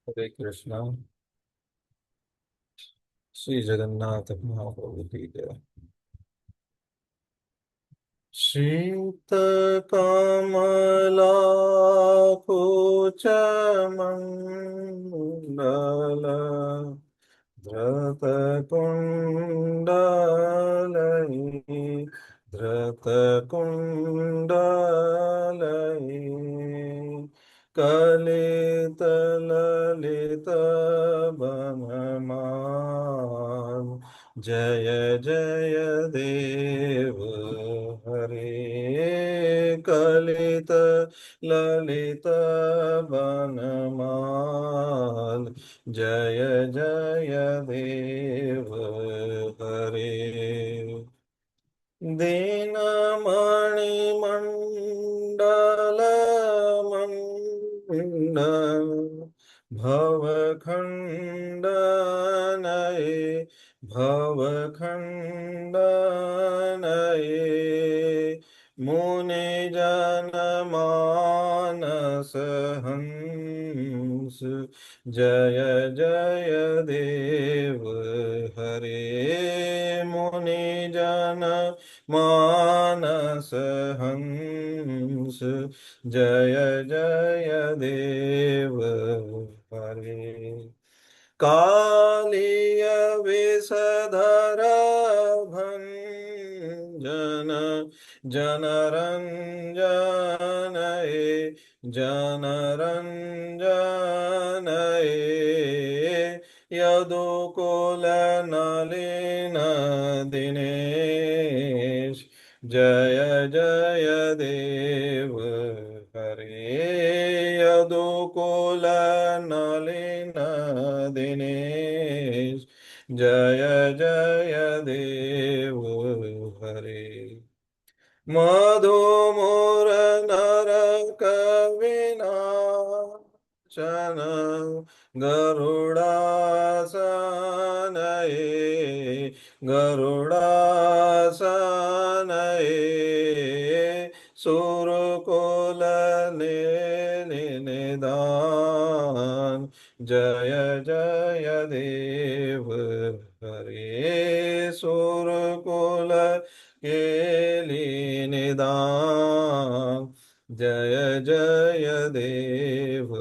हरे कृष्णा। श्री जगन्नाथ महाप्रभु की जय। शीत कमला मंडल धृत कुंडलई धृत कुंडलई कलित ललित बनमान जय जय देव हरे कलित ललित बनमाल जय जय देव हरे दीनमणि मंडल मंडल भवखंडनये भवखंडनये मुनि जनमानस हंस जय जय देव हरे मुनि जन मानस हंस जय जय देव हरे कालिय विषधर भंजन जनरंजनये जनरंजनये यदुकुल नलिन दिनेश जय जय देव हरे यदुकुल नलिन दिनेश जय जय देव हरे मधुमुर नरक विनाशन गरुड़ासनये गरुड़ासनये सुरकुल निदान जय जय देव हरे सुरकुल केली निदान जय जय देव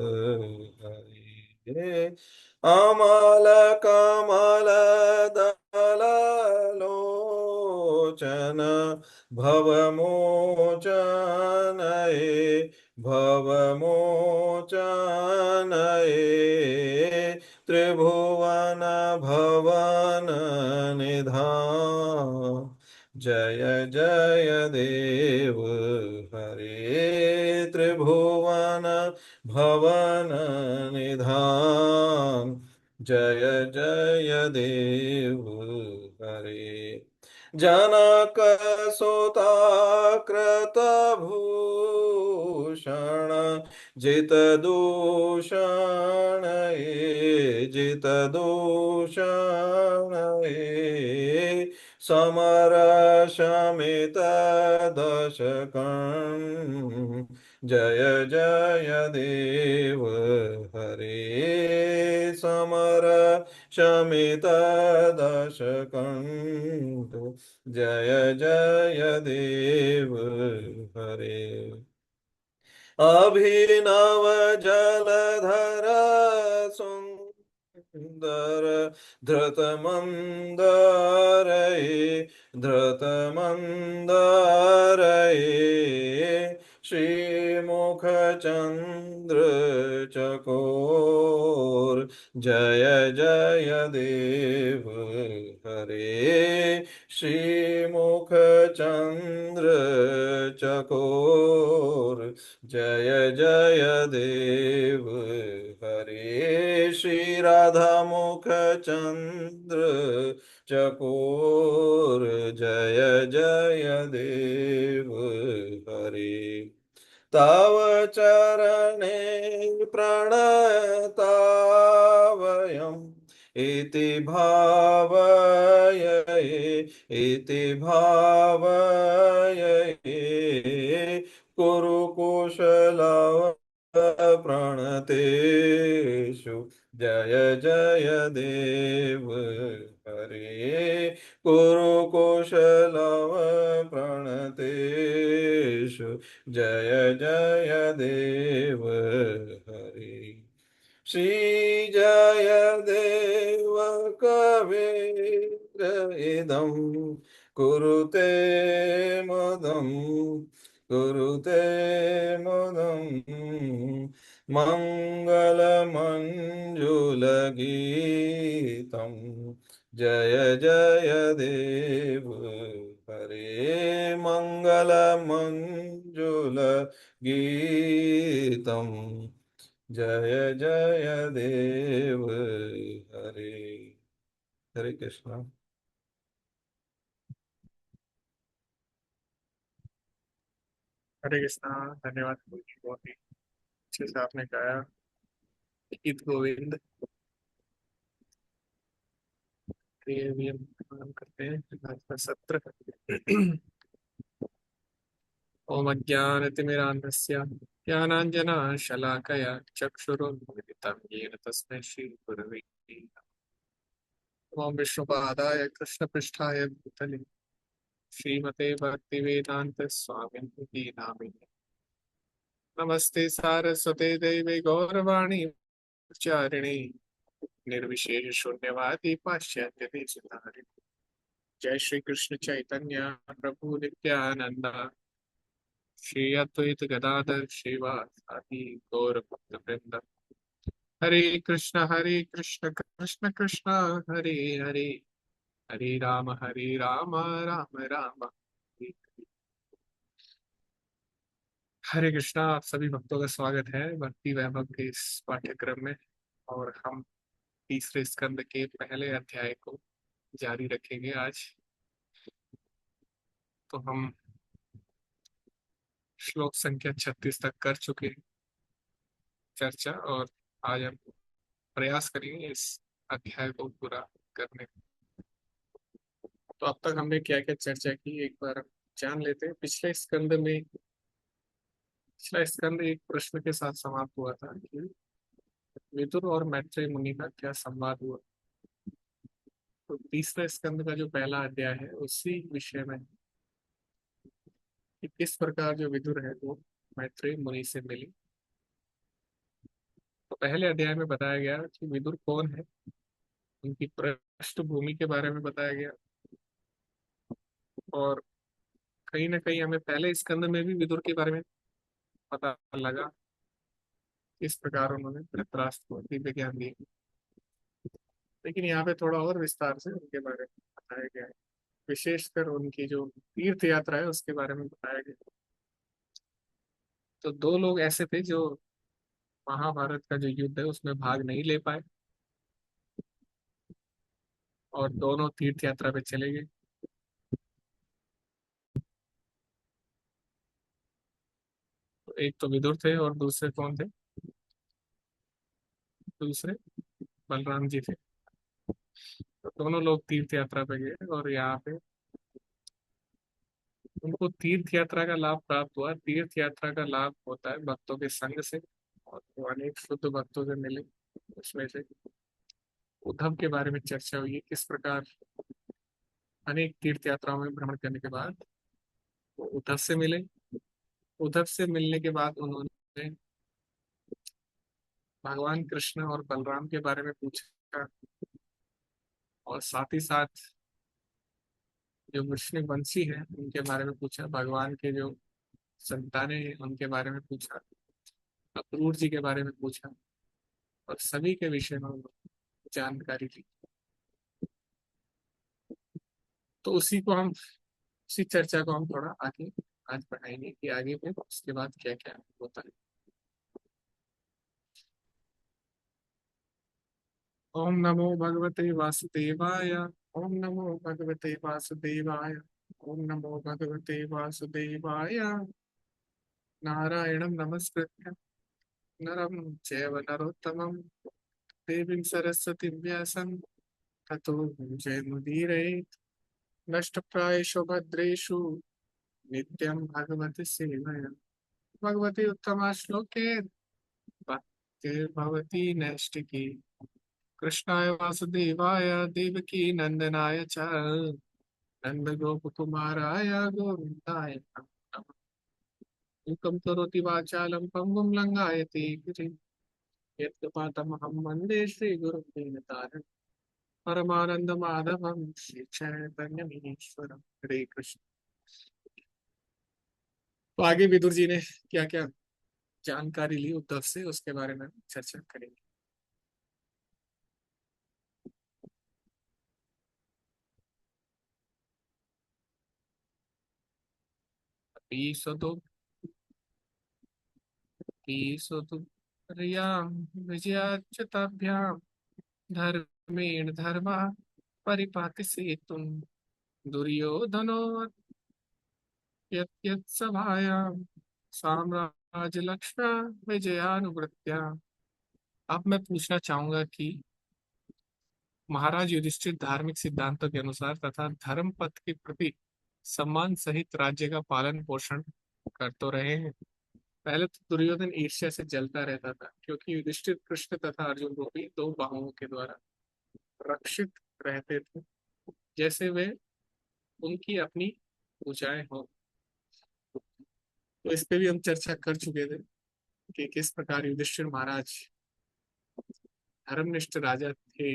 हरे अमल कमल दल लोचन भवमोचनये भवमोचनये त्रिभुवन भवन निधान जय जय देव हरे त्रिभुवन भवन निधान जय जय देव हरे जनक सुता कृत भूषण जित दूषण जित दूषण समर शमित दशकं जय जय देव हरे समर शमित दशकं जय जय देव हरे अभिनव जलधर सुंदर धृतमंदरये धृतमंदरये श्रीमुखचंद्र चकोर जय जय देव हरे श्रीमुखचंद्र चकोर जय जय देव हरे श्री राधा मुख चंद्र चकोर जय जय देव हरे तव चरणे प्रणतावयम् इति भावये इति भावये कुरु कुशलम् प्रणतेषु जय जय देव हरे कुरु कुशलम प्रणतेषु जय जय देव हरे श्री जय देव कवीर इदं कुरुते मदं कुरुते मदं मङ्गलमञ्जुलगीतं जय जय देव हरे मङ्गलमञ्जुलगीतं जय जय देव हरे हरे कृष्णा। हरे कृष्णा। धन्यवाद गुरु जी, बहुत ही अच्छे से आपने गाया गीत गोविंद। ये भी हम प्रारंभ करते हैं आज का सत्र। ओम अज्ञानतिमिरान्धस्य ज्ञानाञ्जनशलाकया चक्षुरुन्मिलितं येन तस्मै श्रीगुरवे नमः। ओम विष्णुपादाय कृष्णपृष्ठाय भूतले श्रीमते भक्तिवेदांत स्वामिनिति नामिने नमस्ते सारस्वते देवे गौरवाणी प्रचारिणे निर्विशेष शून्यवादी पाश्चात्य देशधारिणे। जय श्री कृष्ण चैतन्य प्रभु नित्यानंद श्री अद्वैत गदाधर श्रीवासादि गौर भक्त वृंद। हरे कृष्ण कृष्ण कृष्ण हरे हरे, हरे राम राम राम हरे हरे। हरे कृष्णा। आप सभी भक्तों का स्वागत है भक्ति वैभव के इस पाठ्यक्रम में। और हम तीसरे स्कंद के पहले अध्याय को जारी रखेंगे आज। तो हम श्लोक संख्या 36 तक कर चुके हैं चर्चा, और आज हम प्रयास करेंगे इस अध्याय को पूरा करने का। तो अब तक हमने क्या क्या चर्चा की एक बार जान लेते हैं। पिछला स्कंद एक प्रश्न के साथ समाप्त हुआ था कि विदुर और मैत्रेय मुनि का क्या संवाद हुआ। तो तीसरे स्कंद का जो पहला अध्याय है उसी विषय में कि किस प्रकार जो विदुर है वो मैत्रेय मुनि से मिली। तो पहले अध्याय में बताया गया कि विदुर कौन है, उनकी पृष्ठभूमि के बारे में बताया गया। और कहीं ना कहीं हमें पहले स्कंद में भी विदुर के बारे में पता लगा, किस प्रकार उन्होंने धृतराष्ट्र को दिव्य ज्ञान दिया। लेकिन यहाँ पे थोड़ा और विस्तार से उनके बारे में बताया गया है, विशेषकर उनकी जो तीर्थ यात्रा है उसके बारे में बताया गया। तो दो लोग ऐसे थे जो महाभारत का जो युद्ध है उसमें भाग नहीं ले पाए और दोनों तीर्थ यात्रा पे चले गए। तो एक तो विदुर थे और दूसरे कौन थे? दूसरे बलराम जी थे। तो दोनों लोग तीर्थ यात्रा पे गए और यहाँ पे उनको तीर्थ यात्रा का लाभ प्राप्त हुआ। तीर्थ यात्रा का लाभ होता है भक्तों के संग से, और वो अनेक शुद्ध भक्तों से मिले। उसमें से उद्धव के बारे में चर्चा हुई है, किस प्रकार अनेक तीर्थ यात्राओं में भ्रमण करने के बाद वो उद्धव से मिले। उद्धव से मिलने के बाद उन्होंने भगवान कृष्ण और बलराम के बारे में पूछा, और साथ ही साथ जो वृष्णि वंशी है उनके बारे में पूछा, भगवान के जो संतानें हैं उनके बारे में पूछा, अक्रूर जी के बारे में पूछा, और सभी के विषय में उन्होंने जानकारी ली। तो उसी चर्चा को हम थोड़ा आगे आज बढ़ाएंगे कि आगे में उसके बाद क्या क्या होता है। ओम नमो भगवते वासुदेवाय। ओम नमो भगवते वासुदेवाय। ओम नमो भगवते वासुदेवाय। नारायणं नमस्कृत्य नरं चैव नरोत्तमं देवीं सरस्वतीं व्यासं ततो जयमुदीरयेत्। नष्टप्रायेषु भद्रेषु नित्यं भगवती सेवया भगवती उत्तमा श्लोके भवती नैष्टिकी। कृष्णाय वासुदेवाय देवकी नंदनाय च नंद गोप कुमाराय गोविंदाय नमः। मूकं करोति वाचालं पङ्गुं लङ्घयते गिरिं यत्कृपातमहं वन्दे श्रीगुरुं दीनतारिणं परमानन्दमाधवं श्रीचैतन्यमीश्वरं। हरे कृष्ण। तो आगे विदुर जी ने क्या क्या जानकारी ली उद्धव से, उसके बारे में चर्चा करेंगे। ईसतो ईसतो रियां विजयाच्युताभ्यां धर्मेण धर्मः परिपाति सेतुं दुर्योधनो यत्सभायां साम्राज्यलक्ष्म्या विजयानुवृत्त्या। अब मैं पूछना चाहूंगा कि महाराज युधिष्ठिर धार्मिक सिद्धांतों के अनुसार तथा धर्म पथ के प्रति सम्मान सहित राज्य का पालन पोषण कर तो रहे हैं। पहले तो दुर्योधन ईर्ष्या से जलता रहता था क्योंकि युधिष्ठिर कृष्ण तथा अर्जुन को भी दो बाहुओं के द्वारा रक्षित रहते थे, जैसे वे उनकी अपनी भुजाएं हो। तो इस पे भी हम चर्चा कर चुके थे कि किस प्रकार युधिष्ठिर महाराज धर्मनिष्ठ राजा थे,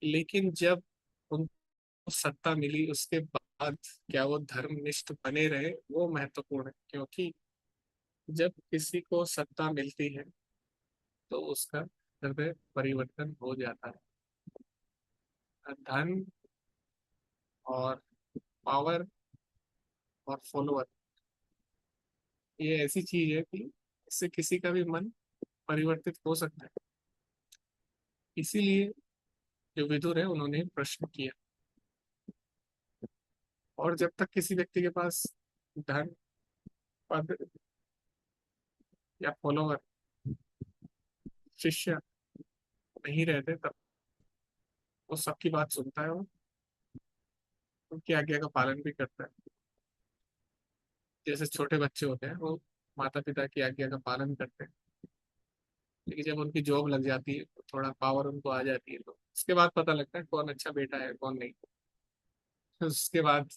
लेकिन जब उनको सत्ता मिली उसके बाद क्या वो धर्मनिष्ठ बने रहे, वो महत्वपूर्ण है। क्योंकि जब किसी को सत्ता मिलती है तो उसका हृदय परिवर्तन हो जाता है। धन और पावर और फॉलोअर, ये ऐसी चीज है कि इससे किसी का भी मन परिवर्तित हो सकता है। इसीलिए जो विदुर है उन्होंने प्रश्न किया। और जब तक किसी व्यक्ति के पास धन, पद या फॉलोअर, शिष्य नहीं रहते, तब वो सबकी बात सुनता है और उनकी आज्ञा का पालन भी करता है। जैसे छोटे बच्चे होते हैं वो माता पिता की आज्ञा का पालन करते हैं, लेकिन जब उनकी जॉब लग जाती है तो थोड़ा पावर उनको आ जाती है, तो उसके बाद पता लगता है कौन अच्छा बेटा है कौन नहीं। फिर उसके बाद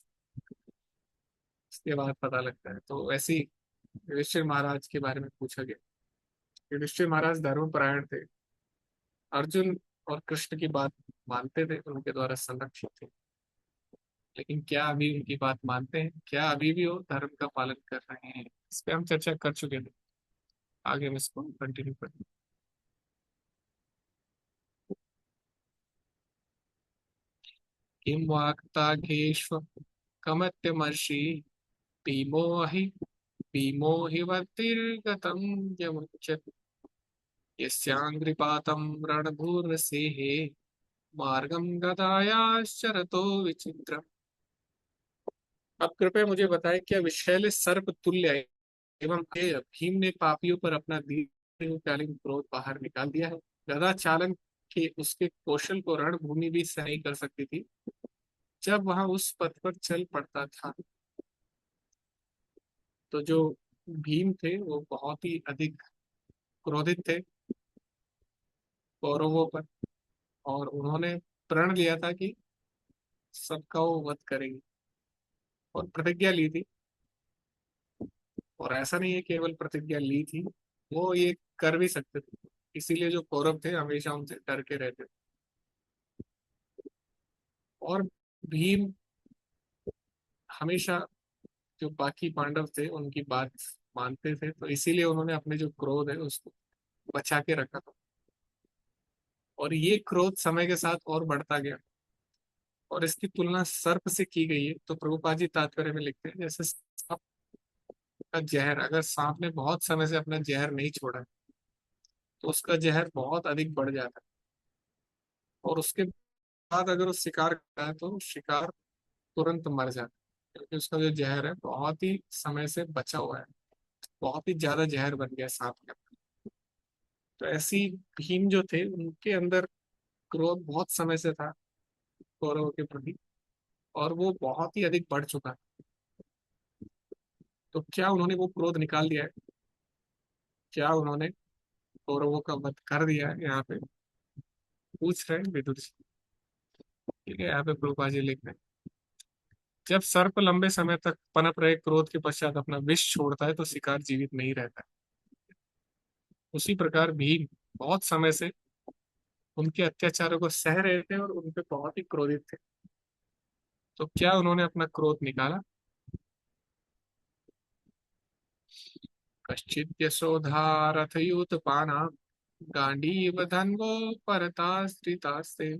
पता लगता है। तो वैसे ही युधिष्ठिर महाराज के बारे में पूछा गया। युधिष्ठिर महाराज धर्मपरायण थे, अर्जुन और कृष्ण की बात मानते थे, उनके द्वारा संरक्षित थे। लेकिन क्या अभी उनकी बात मानते हैं? क्या अभी भी वो धर्म का पालन कर रहे हैं? इस पे हम चर्चा कर चुके थे। आगे हम इसको कंटिन्यू करें। किं वाक्ताघेष्व कमत्यमर्षि भीमो हि भीमो हि वर्तिर्गतं यमुच्यते यस्याङ्घ्रिपातं रणभूर्सेः मार्गं गदायाश्चरतो विचित्रम्। अब कृपया मुझे बताएं, क्या विषैले सर्प तुल्य एवं भीम ने पापियों पर अपना दीर्घकालीन क्रोध बाहर निकाल दिया है? गदा चालन के उसके कौशल को रणभूमि भी सह नहीं कर सकती थी जब वहां उस पथ पर चल पड़ता था। तो जो भीम थे वो बहुत ही अधिक क्रोधित थे कौरवों पर, और उन्होंने प्रण लिया था कि सबका वो वध करेंगे और प्रतिज्ञा ली थी। और ऐसा नहीं है केवल प्रतिज्ञा ली थी, वो ये कर भी सकते थे। इसीलिए जो कौरव थे हमेशा उनसे डर के रहते थे। और भीम हमेशा जो बाकी पांडव थे उनकी बात मानते थे, तो इसीलिए उन्होंने अपने जो क्रोध है उसको बचा के रखा था। और ये क्रोध समय के साथ और बढ़ता गया। और इसकी तुलना सर्प से की गई है। तो प्रभुपाद जी तात्पर्य में लिखते हैं, जैसे सांप का जहर, अगर सांप ने बहुत समय से अपना जहर नहीं छोड़ा है, तो उसका जहर बहुत अधिक बढ़ जाता है। और उसके बाद अगर वो शिकार करता है तो शिकार तुरंत मर जाता है, क्योंकि उसका जो जहर है बहुत ही समय से बचा हुआ है, बहुत ही ज्यादा जहर बन गया सांप के अंदर। तो ऐसी भीम जो थे उनके अंदर क्रोध बहुत समय से था कौरवों के प्रति, और वो बहुत ही अधिक बढ़ चुका है। तो क्या उन्होंने वो क्रोध निकाल दिया है? क्या उन्होंने कौरवों का वध कर दिया है यहाँ पे, पूछ रहे हैं विदुर जी। ठीक है, यहाँ पे प्रभुपा जी लिख रहे हैं, जब सर्प लंबे समय तक पनप रहे क्रोध के पश्चात अपना विष छोड़ता है तो शिकार जीवित नहीं रहता है। उसी प्रकार भीम बहुत समय से उनके अत्याचारों को सह रहे थे और उनपे बहुत ही क्रोधित थे। तो क्या उन्होंने अपना क्रोध निकाला? कश्चित् यशोधारथयुतपाना गांडीव धन्वो परतास्त्रितास्ते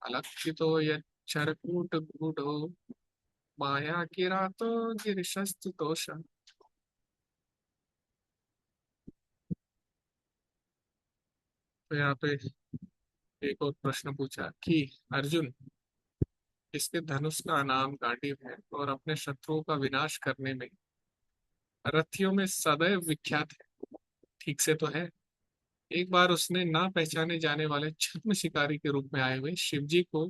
अलक्षितो यच्छरकूटगूढो माया किरातो गिरिशस्तुतोष। तो यहाँ पे एक और प्रश्न पूछा कि अर्जुन, इसके धनुष का नाम गांडीव है और अपने शत्रुओं का विनाश करने में रथियों में सदैव विख्यात है, ठीक से तो है? एक बार उसने ना पहचाने जाने वाले छद्म शिकारी के रूप में आए हुए शिव जी को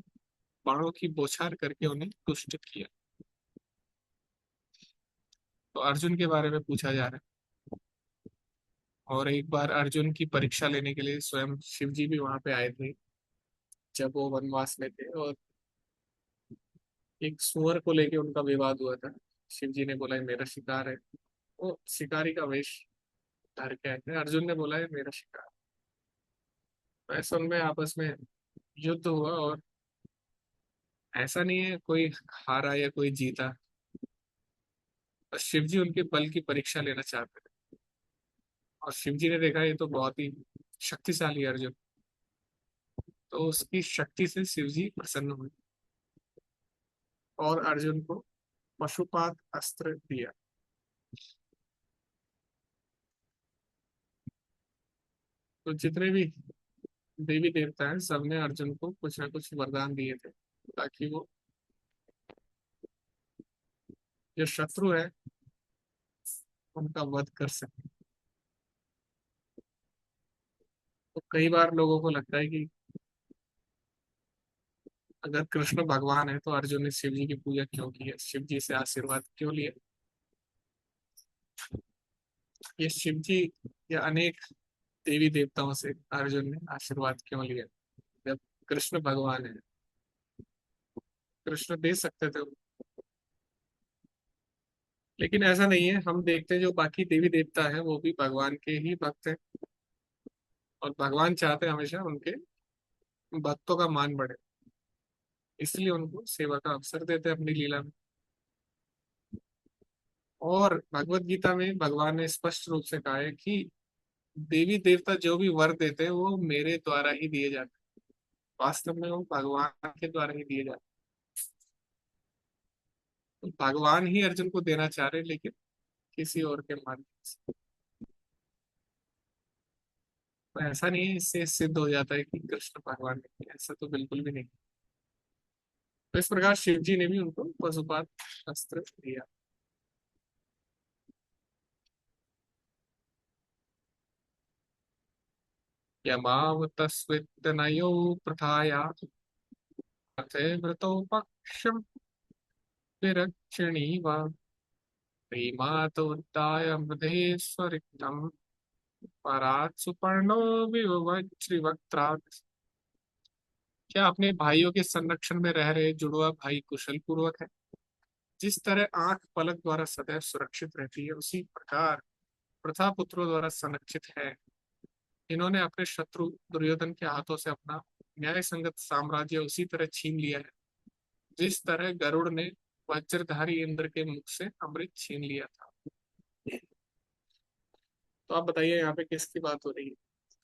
बाणों की बौछार करके उन्हें तुष्ट किया। तो अर्जुन के बारे में पूछा जा रहा है। और एक बार अर्जुन की परीक्षा लेने के लिए स्वयं शिव जी भी वहां पे आए थे, जब वो वनवास में थे, और एक सुअर को लेके उनका विवाद हुआ था। शिव जी ने बोला ये मेरा शिकार है, वो शिकारी का वेश धार के आए थे, अर्जुन ने बोला है मेरा शिकार। तो ऐसा उनमें आपस में युद्ध हुआ, और ऐसा नहीं है कोई हारा या कोई जीता, बस शिव जी उनके बल की परीक्षा लेना चाहते थे। और शिव जी ने देखा ये तो बहुत ही शक्तिशाली है अर्जुन, तो उसकी शक्ति से शिव जी प्रसन्न हुए और अर्जुन को पशुपात अस्त्र दिया। तो जितने भी देवी देवता हैं सबने अर्जुन को कुछ ना कुछ वरदान दिए थे, ताकि वो जो शत्रु है उनका वध कर सके। तो कई बार लोगों को लगता है कि अगर कृष्ण भगवान है तो अर्जुन ने शिव जी की पूजा क्यों की है, शिव जी से आशीर्वाद क्यों लिया? ये शिव जी या अनेक देवी देवताओं से अर्जुन ने आशीर्वाद क्यों लिया, जब कृष्ण भगवान है? कृष्ण दे सकते थे, लेकिन ऐसा नहीं है। हम देखते हैं जो बाकी देवी देवता हैं वो भी भगवान के ही भक्त हैं, और भगवान चाहते हैं हमेशा उनके भक्तों का मान बढ़े, इसलिए उनको सेवा का अवसर देते हैं अपनी लीला में। और भगवत गीता में भगवान ने स्पष्ट रूप से कहा है कि देवी देवता जो भी वर देते हैं वो मेरे द्वारा ही दिए जाते हैं, वास्तव में वो भगवान के द्वारा ही दिए जाते हैं। तो भगवान ही अर्जुन को देना चाह रहे हैं, लेकिन किसी और के माध्यम से। तो ऐसा नहीं है इससे सिद्ध हो जाता है कि कृष्ण भगवान ने किया, ऐसा तो बिल्कुल भी नहीं। तो इस प्रकार शिव जी ने भी उनको पशुपात अस्त्र दिया। यमावतस्वितनयो प्रथाया अथे व्रतो पक्षम विरक्षणीव प्रीमातोत्थाय मृधेश्वरितम् परात् सुपर्णो विवज्रवक्त्रात्। क्या अपने भाइयों के संरक्षण में रह रहे जुड़वा भाई कुशल पूर्वक है? जिस तरह आंख पलक द्वारा सदैव सुरक्षित रहती है, उसी प्रकार प्रथा पुत्रों द्वारा संरक्षित है। इन्होंने अपने शत्रु दुर्योधन के हाथों से अपना न्याय संगत साम्राज्य उसी तरह छीन लिया है, जिस तरह गरुड़ ने वज्रधारी इंद्र के मुख से अमृत छीन लिया था। तो आप बताइए यहाँ पे किसकी बात हो रही है?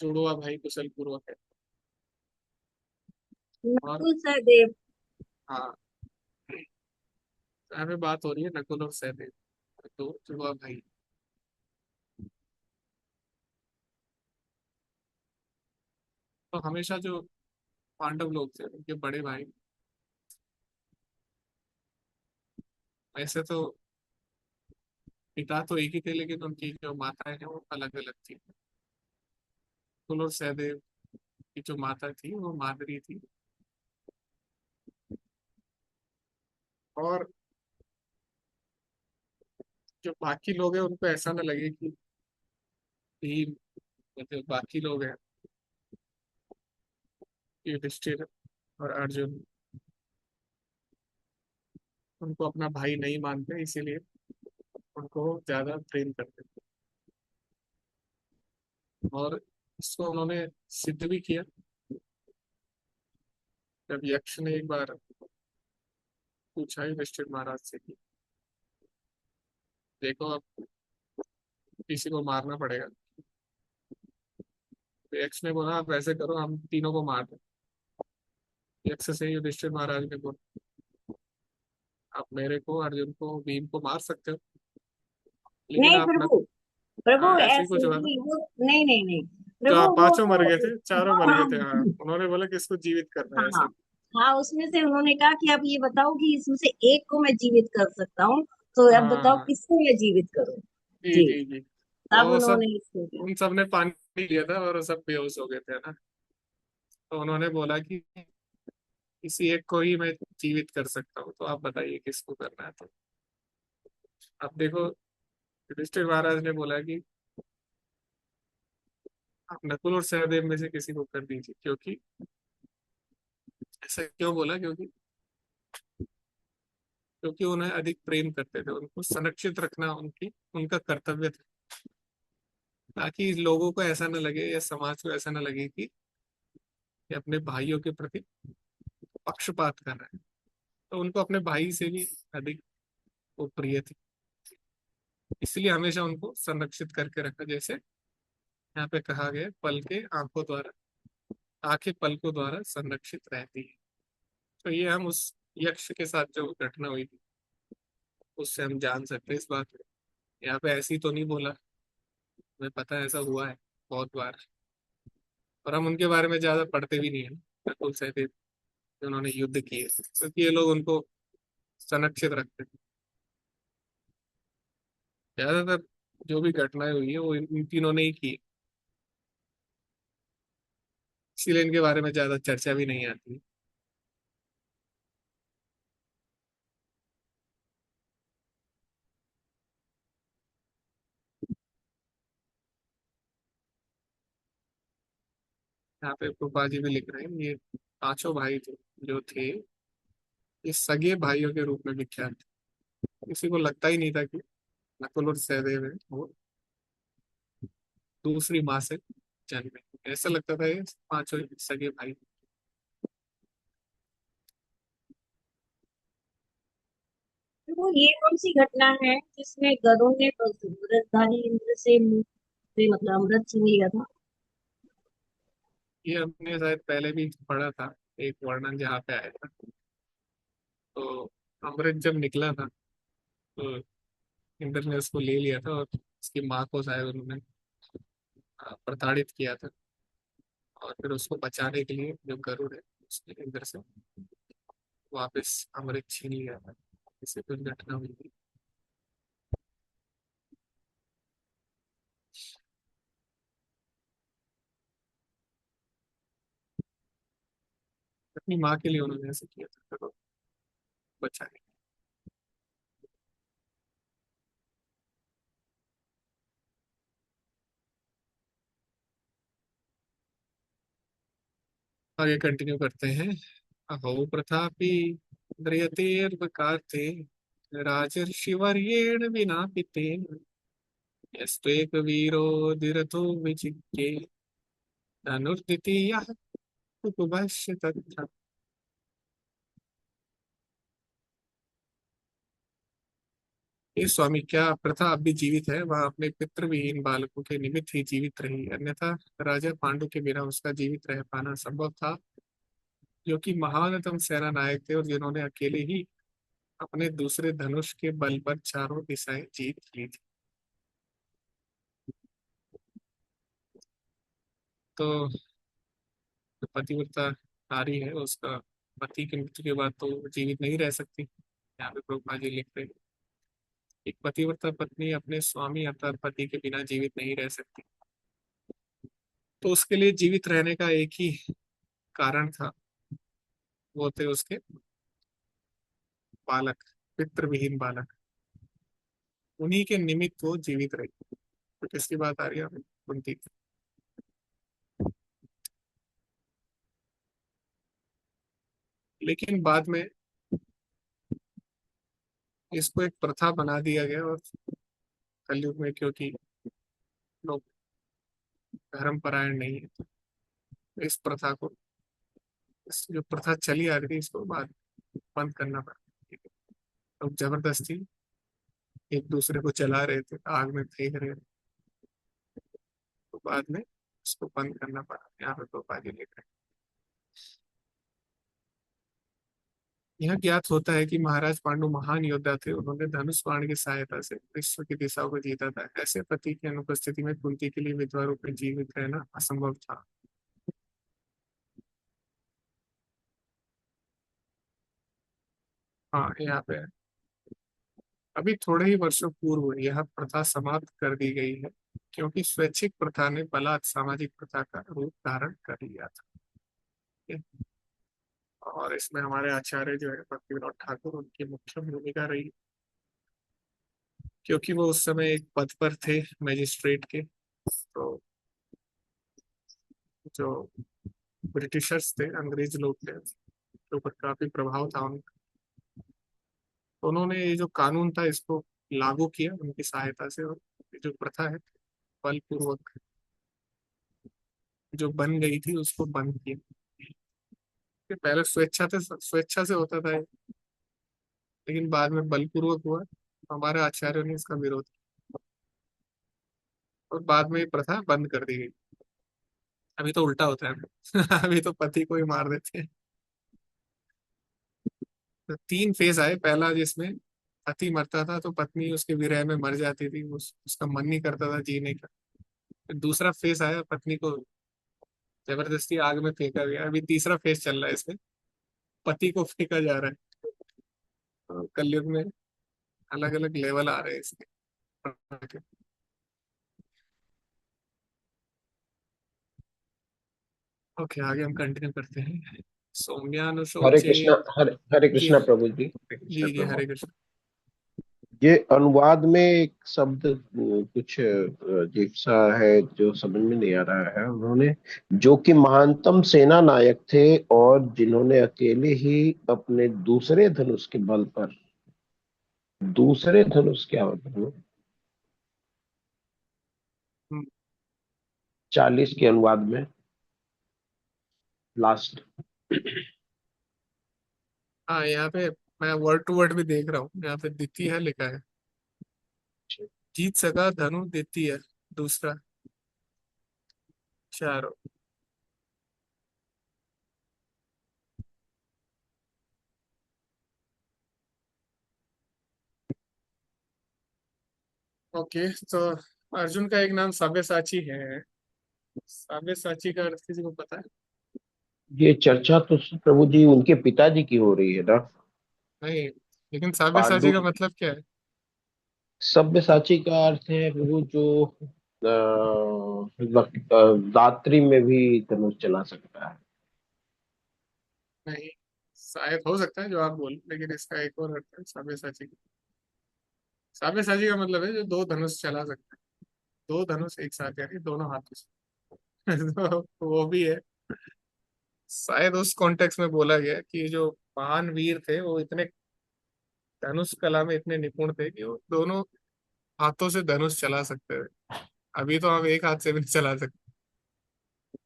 जुड़वा भाई कुशल पूर्वक है। और नकुल सहदेव। हाँ, यहाँ पे बात हो रही है नकुल और सहदेव, तो जुड़वा भाई। तो हमेशा जो पांडव लोग थे उनके बड़े भाई, ऐसे तो पिता तो एक ही थे, लेकिन उनकी जो माताएं हैं वो अलग अलग थी। नकुल और सहदेव की जो माता थी वो मादरी थी। और जो बाकी लोग हैं उनको ऐसा ना लगे कि भीम और जो बाकी लोग हैं, युधिष्ठिर और अर्जुन, उनको अपना भाई नहीं मानते, इसीलिए उनको ज्यादा प्रेम करते थे। और इसको उन्होंने सिद्ध भी किया। जब यक्ष ने एक बार पूछा युधिष्ठिर महाराज से कि देखो अब किसी को मारना पड़ेगा, तो यक्ष ने बोला आप ऐसे करो, हम तीनों को मार दो। यक्ष से युधिष्ठिर महाराज ने बोला आप मेरे को, अर्जुन को, भीम को मार सकते हो, लेकिन नहीं आप न। प्रभु, प्रभु हाँ, ऐसे ही ऐसे कुछ हुआ था। नहीं वो, नहीं नहीं नहीं तो प्रभु, आप वो पांचों मर गए तो थे, चारों मर हाँ गए थे, हाँ। उन्होंने बोला कि इसको जीवित करना है, हाँ ऐसा। हाँ, उसमें से उन्होंने कहा कि अब ये बताओ कि इसमें से एक को मैं जीवित कर सकता हूँ, तो अब बताओ हाँ, किसको मैं जीवित करूँ। जी जी, जी जी। तब तो सब, उन्होंने इसको किया। उन सब ने पानी लिया था और सब बेहोश हो गए थे ना। तो उन्होंने बोला कि किसी एक को ही मैं जीवित कर सकता हूँ, तो आप बताइए किसको करना है। तो अब देखो, युधिष्ठिर महाराज ने बोला कि आप नकुल और सहदेव में से किसी को कर दीजिए, क्योंकि ऐसा क्यों बोला, क्योंकि क्योंकि उन्हें अधिक प्रेम करते थे, उनको संरक्षित रखना उनकी, उनका कर्तव्य था, ताकि लोगों को ऐसा न लगे या समाज को ऐसा न लगे कि ये अपने भाइयों के प्रति पक्षपात कर रहे हैं। तो उनको अपने भाई से भी अधिक वो प्रिय थे, इसलिए हमेशा उनको संरक्षित करके रखा। जैसे यहाँ पे कहा गया, पल के आंखों द्वारा, आंखें पलकों द्वारा संरक्षित रहती है। तो ये हम उस यक्ष के साथ जो घटना हुई थी उससे हम जान सकते हैं इस बात को। यहाँ पे ऐसी तो नहीं बोला, हमें पता है ऐसा हुआ है बहुत बार, और हम उनके बारे में ज्यादा पढ़ते भी नहीं है नकुल सहदेव, उन्होंने युद्ध किए, क्योंकि ये लोग उनको संरक्षित रखते थे। ज्यादातर जो भी घटनाएं हुई है वो इन तीनों ने ही की, इसीलिए इनके बारे में ज्यादा चर्चा भी नहीं आती। यहाँ पे कृपा जी भी लिख रहे हैं, ये पांचों भाई थे जो थे, ये सगे भाइयों के रूप में विख्यात थे। किसी को लगता ही नहीं था कि नकुल और सहदेव है वो दूसरी माँ से जन्मे, ऐसा लगता था ये पांचों ही सगे भाई। तो ये कौन सी घटना है जिसमें गरुड़ ने वृषधारी इंद्र से मतलब अमृत छीन लिया था? ये हमने शायद पहले भी पढ़ा था, एक वर्णन जहाँ पे आया था। तो अमृत जब निकला था तो इंद्र ने उसको ले लिया था, और उसकी माँ को शायद उन्होंने प्रताड़ित किया था, और फिर उसको बचाने के लिए जो गरुड़ है उसने इंद्र से वापस अमृत छीन लिया था। इससे कुछ घटना हुई थी। अपनी माँ के लिए उन्होंने ऐसे किया था, तो बचाने। आगे कंटिन्यू करते हैं। अहो प्रतापी ध्रियतेर्वकार्ते राजर्षिवर्येण विना पितेन यस्त्वेक वीरो दिरथो विचिक्ये धनुर्द्वितीयः कुतुभस्य तत्र। ये स्वामी, क्या प्रथा अब भी जीवित है? वह अपने पितृविहीन बालकों के निमित्त ही जीवित रही, अन्यथा राजा पांडु के बिना उसका जीवित रह पाना संभव था, जो कि महानतम सेना नायक थे और जिन्होंने अकेले ही अपने दूसरे धनुष के बल पर चारों दिशाएं जीत ली थी। तो जो पतिव्रता नारी है उसका पति की मृत्यु के बाद तो जीवित नहीं रह सकती। यहाँ पे प्रभुपा जी लिख रहे हैं, एक पतिव्रता पत्नी अपने स्वामी अर्थात पति के बिना जीवित नहीं रह सकती। तो उसके लिए जीवित रहने का एक ही कारण था, वो थे उसके बालक, पितृविहीन बालक। उन्हीं के निमित्त वो जीवित रही। तो किसकी बात आ रही है? कुंती की। लेकिन बाद में इसको एक प्रथा बना दिया गया, और कलयुग में क्योंकि लोग धर्म परायण नहीं है, तो इस प्रथा को, इस जो प्रथा चली आ रही थी, इसको बाद बंद करना पड़ा। लोग जबरदस्ती एक दूसरे को जला रहे थे, आग में फेंक रहे थे, तो बाद में इसको बंद करना पड़ा। यहाँ पे गोपाजी लिख रहे हैं। यह ज्ञात होता है कि महाराज पांडु महान योद्धा थे। उन्होंने धनुष बाण की सहायता से विश्व की दिशाओं को जीता था। ऐसे पति की अनुपस्थिति में कुंती के लिए विधवा रूप में जीवित रहना असंभव था। हाँ, यहाँ पे है। अभी थोड़े ही वर्षों पूर्व यह प्रथा समाप्त कर दी गई है, क्योंकि स्वैच्छिक प्रथा ने बलात् सामाजिक प्रथा का रूप धारण कर लिया था। ठीक है? और इसमें हमारे आचार्य जो है भक्ति विनोद ठाकुर, उनकी मुख्य भूमिका रही, क्योंकि वो उस समय एक पद पर थे, मैजिस्ट्रेट के। तो जो ब्रिटिशर्स थे, अंग्रेज लोग थे, उनके ऊपर काफी प्रभाव था उनका। तो उन्होंने ये जो कानून था, इसको लागू किया उनकी सहायता से, और ये जो प्रथा है बलपूर्वक जो बन गई थी उसको बंद किया। कि पहले स्वेच्छा से होता था ये, लेकिन बाद में बलपूर्वक हुआ। हमारे आचार्यों ने इसका विरोध किया, और बाद में ये प्रथा बंद कर दी गई। अभी तो उल्टा होता है अभी तो पति को ही मार देते हैं। तो तीन फेज आए। पहला जिसमें पति मरता था तो पत्नी उसके विरह में मर जाती थी, उसका मन नहीं करता था जीने का। फिर दूसरा फेज आया, पत्नी को जबरदस्ती आग में फेंका गया। अभी तीसरा फेज चल रहा है, इसमें पति को फेंका जा रहा है। तो कलयुग में अलग अलग लेवल आ रहे हैं इसके। ओके, आगे हम कंटिन्यू करते हैं। हरे सौम्यानुशोचे। कृष्णा, हरे जी कृष्णा प्रभु जी, हरे कृष्णा जी प्रभु। हरे कृष्ण। ये अनुवाद में एक शब्द कुछ अजीब सा है जो समझ में नहीं आ रहा है। उन्होंने जो कि महानतम सेना नायक थे और जिन्होंने अकेले ही अपने दूसरे धनुष क्या मतलब, हम्म, 40 के अनुवाद में लास्ट। हाँ, यहाँ पे मैं वर्ड टू वर्ड भी देख रहा हूँ। यहाँ पे द्वितीय लिखा है, जीत सका धनु द्वितीय दूसरा चारों। ओके, तो अर्जुन का एक नाम साब्यसाची है। साब्यसाची का अर्थ किसी को पता है? ये चर्चा तो प्रभु जी उनके पिताजी की हो रही है ना। नहीं, लेकिन साब्यसाची पांडु। का मतलब क्या है? सब्यसाची का अर्थ है वो जो रात्रि में भी धनुष चला सकता है। नहीं, शायद हो सकता है जो आप बोल, लेकिन इसका एक और अर्थ है साब्यसाची का। साब्यसाची का मतलब है जो दो धनुष चला सकता है। दो धनुष एक साथ, यानी दोनों हाथों से तो वो भी है। शायद उस कॉन्टेक्स्ट में बोला गया कि जो महान वीर थे वो इतने धनुष कला में इतने निपुण थे कि वो दोनों हाथों से धनुष चला सकते थे। अभी तो हम एक हाथ से भी नहीं चला सकते,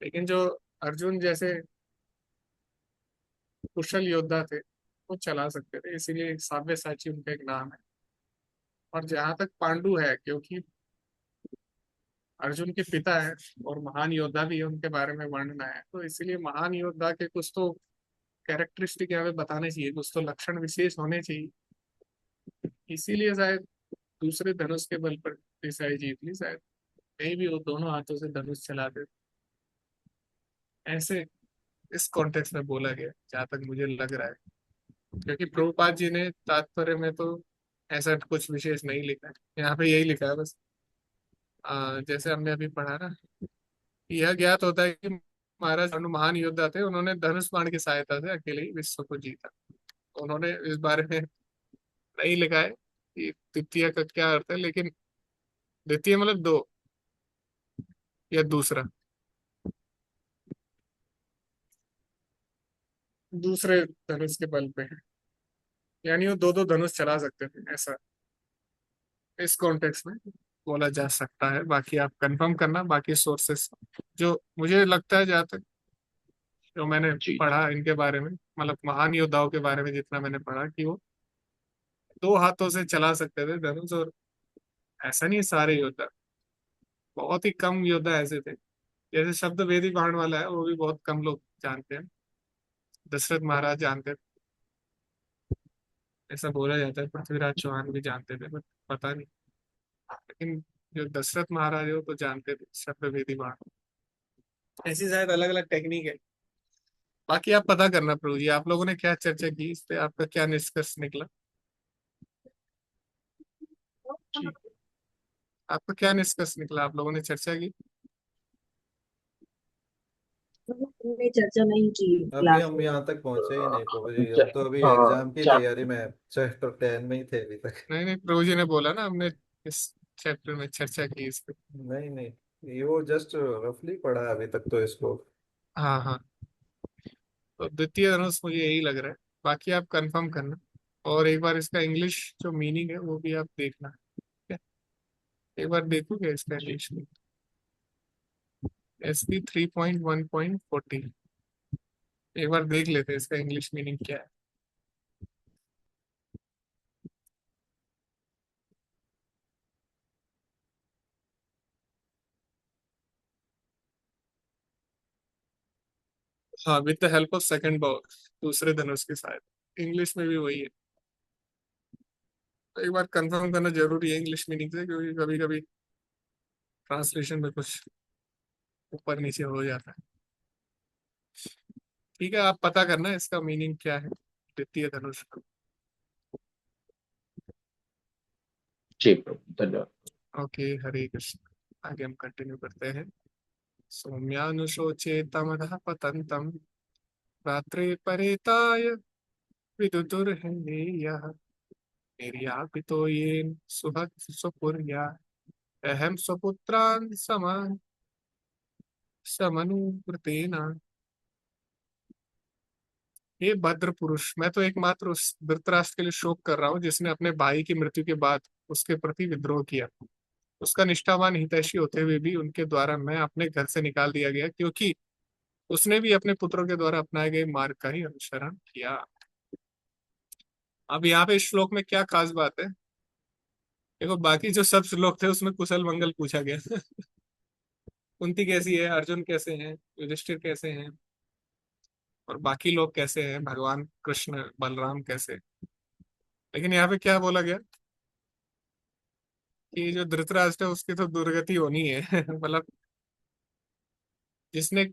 लेकिन जो अर्जुन जैसे कुशल योद्धा थे वो चला सकते थे, इसीलिए साब्यसाची उनका एक नाम है। और जहां तक पांडु है, क्योंकि अर्जुन के पिता है और महान योद्धा भी है, उनके बारे में वर्णना है, तो इसीलिए महान योद्धा के कुछ तो कैरेक्टरिस्टिक यहाँ पे बताने चाहिए, कुछ तो लक्षण विशेष होने चाहिए। इसीलिए शायद दूसरे धनुष के बल पर ईसाई जीत ली शायद। कहीं भी वो दोनों हाथों से धनुष चलाते थे। ऐसे इस कॉन्टेक्स्ट में बोला गया जहां तक मुझे लग रहा है, क्योंकि प्रभुपाद जी ने तात्पर्य में तो ऐसा कुछ विशेष नहीं लिखा है। यहाँ पे यही लिखा है बस। जैसे हमने अभी पढ़ा ना, यह ज्ञात होता है कि महाराज पांडु महान योद्धा थे। उन्होंने धनुष बाण की सहायता से अकेले ही विश्व को जीता। उन्होंने इस बारे में नहीं लिखा है कि द्वितीय का क्या अर्थ है, लेकिन द्वितीय मतलब दो, या दूसरा। दूसरे धनुष के बल पे है, यानी वो दो दो धनुष चला सकते थे, ऐसा इस कॉन्टेक्स्ट में बोला जा सकता है। बाकी आप कंफर्म करना बाकी सोर्सेस, जो मुझे लगता है जहाँ तक जो मैंने जी पढ़ा इनके बारे में, मतलब महान योद्धाओं के बारे में जितना मैंने पढ़ा, कि वो दो हाथों से चला सकते थे धनुष। और ऐसा नहीं है सारे योद्धा, बहुत ही कम योद्धा ऐसे थे। जैसे शब्द वेदी बाण वाला है, वो भी बहुत कम लोग जानते हैं, दशरथ महाराज जानते थे, ऐसा बोला जाता है। पृथ्वीराज चौहान भी जानते थे, बट पता नहीं। लेकिन जो दशरथ महाराज है वो तो जानते थे शब्द वेदी बाण। ऐसी शायद अलग अलग टेक्निक है। बाकी आप पता करना प्रभु जी, आप लोगों ने क्या चर्चा की इस पे, आपका क्या निष्कर्ष निकला? जी। आपका क्या निष्कर्ष निकला, आप लोगों ने चर्चा की? हमने चर्चा नहीं की अभी क्लास हम में। यहाँ तक पहुंचे ही नहीं प्रभु जी, च- हम तो अभी हाँ, एग्जाम की तैयारी चैप्टर। में चैप्टर 10 में ही थे अभी तक। नहीं नहीं, प्रभु जी ने बोला ना हमने इस चैप्टर में चर्चा की इस पे। नहीं नहीं, ये वो जस्ट रफली पढ़ा है अभी तक तो इसको। हाँ हाँ, तो द्वितीय धनुष मुझे यही लग रहा है। बाकी आप कंफर्म करना, और एक बार इसका इंग्लिश जो मीनिंग है वो भी आप देखना, ठीक है? एक बार देखोगे इसका जी इंग्लिश में, SP 3.1.40, एक बार देख लेते हैं इसका इंग्लिश मीनिंग क्या है। हाँ, with the help of second box, दूसरे धनुष के साथ, इंग्लिश में भी वही है। तो एक बार कंफर्म करना जरूरी है इंग्लिश मीनिंग से, क्योंकि कभी कभी ट्रांसलेशन में कुछ ऊपर नीचे हो जाता है। ठीक है, आप पता करना इसका मीनिंग क्या है, द्वितीय धनुष का। जी प्रभु, धन्यवाद। ओके, हरे कृष्ण। आगे हम कंटिन्यू करते हैं। सौम्यानुशोचे तमः पतंतम, रात्रे परेताय विदुदुर्हृदयः, निर्यापितो येन सुहग स्वपुर्या, अहम स्वपुत्रान् समनुव्रतेन। हे भद्र पुरुष, मैं तो एकमात्र उस धृतराष्ट्र के लिए शोक कर रहा हूँ जिसने अपने भाई की मृत्यु के बाद उसके प्रति विद्रोह किया। उसका निष्ठावान हितैषी होते हुए भी उनके द्वारा मैं अपने घर से निकाल दिया गया, क्योंकि उसने भी अपने पुत्रों के द्वारा अपनाए गए मार्ग का ही अनुसरण किया। अब यहाँ पे इस श्लोक में क्या खास बात है? देखो, बाकी जो सब श्लोक थे उसमें कुशल मंगल पूछा गया। कुंती कैसी है, अर्जुन कैसे हैं, युधिष्ठिर कैसे हैं, और बाकी लोग कैसे हैं, भगवान कृष्ण बलराम कैसे। लेकिन यहाँ पे क्या बोला गया कि जो धृतराष्ट्र है उसकी तो दुर्गति होनी है। मतलब जिसने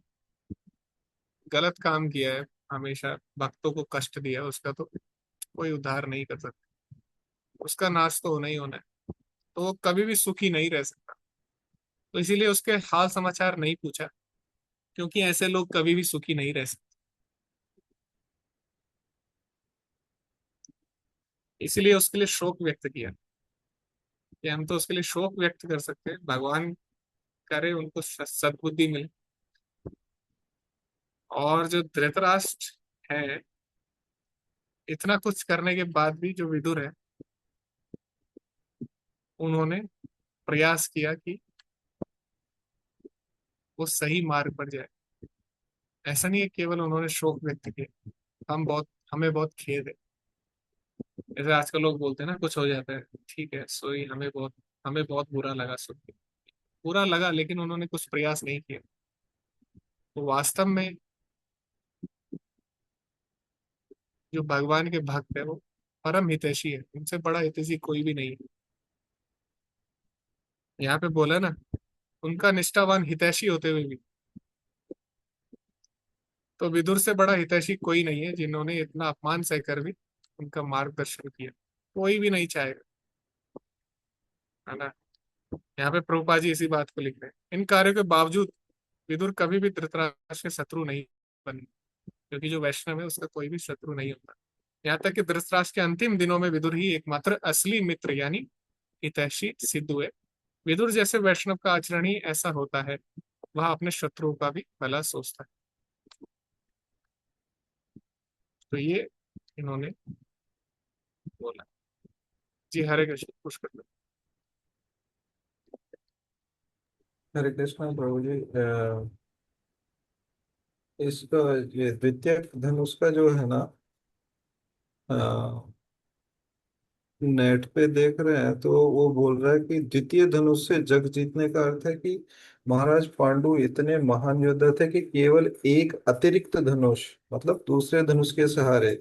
गलत काम किया है, हमेशा भक्तों को कष्ट दिया है, उसका तो कोई उद्धार नहीं कर सकता, उसका नाश तो होना ही होना है। तो वो कभी भी सुखी नहीं रह सकता। तो इसीलिए उसके हाल समाचार नहीं पूछा, क्योंकि ऐसे लोग कभी भी सुखी नहीं रह सकते। इसीलिए उसके लिए शोक व्यक्त किया, कि हम तो उसके लिए शोक व्यक्त कर सकते हैं, भगवान करे उनको सद्बुद्धि मिले। और जो धृतराष्ट्र है, इतना कुछ करने के बाद भी जो विदुर है, उन्होंने प्रयास किया कि वो सही मार्ग पर जाए। ऐसा नहीं है केवल उन्होंने शोक व्यक्त किया, हमें बहुत खेद है। जैसे आजकल लोग बोलते हैं ना, कुछ हो जाता है, ठीक है सोई, हमें बहुत बुरा लगा सुन के। बुरा लगा, लेकिन उन्होंने कुछ प्रयास नहीं किया। तो वास्तव में जो भगवान के भक्त है वो परम हितैषी है, उनसे बड़ा हितैषी कोई भी नहीं है। यहाँ पे बोला ना, उनका निष्ठावान हितैषी होते हुए भी, तो विदुर से बड़ा हितैषी कोई नहीं है, जिन्होंने इतना अपमान सहकर भी उनका मार्गदर्शन किया। कोई भी नहीं चाहेगा, है ना? यहाँ पे प्रभुपाद जी इसी बात को लिख रहे हैं। इन कार्यों के बावजूद विदुर कभी भी धृतराष्ट्र के शत्रु नहीं बने, क्योंकि जो वैष्णव है उसका कोई भी शत्रु नहीं होता। यहाँ तक कि धृतराष्ट्र के अंतिम दिनों में विदुर ही एकमात्र असली मित्र यानी हितैषी सिद्ध हुए। विदुर जैसे वैष्णव का आचरण ही ऐसा होता है, वह अपने शत्रुओं का भी भला सोचता है। तो ये इन्होंने बोला। जी हरे कृष्ण, पुष्कर। हरे कृष्णा प्रभु जी। इसका ये द्वितीय धनुष का जो है ना, नेट पे देख रहे हैं तो वो बोल रहा है कि द्वितीय धनुष से जग जीतने का अर्थ है कि महाराज पांडु इतने महान योद्धा थे कि केवल एक अतिरिक्त धनुष, मतलब दूसरे धनुष के सहारे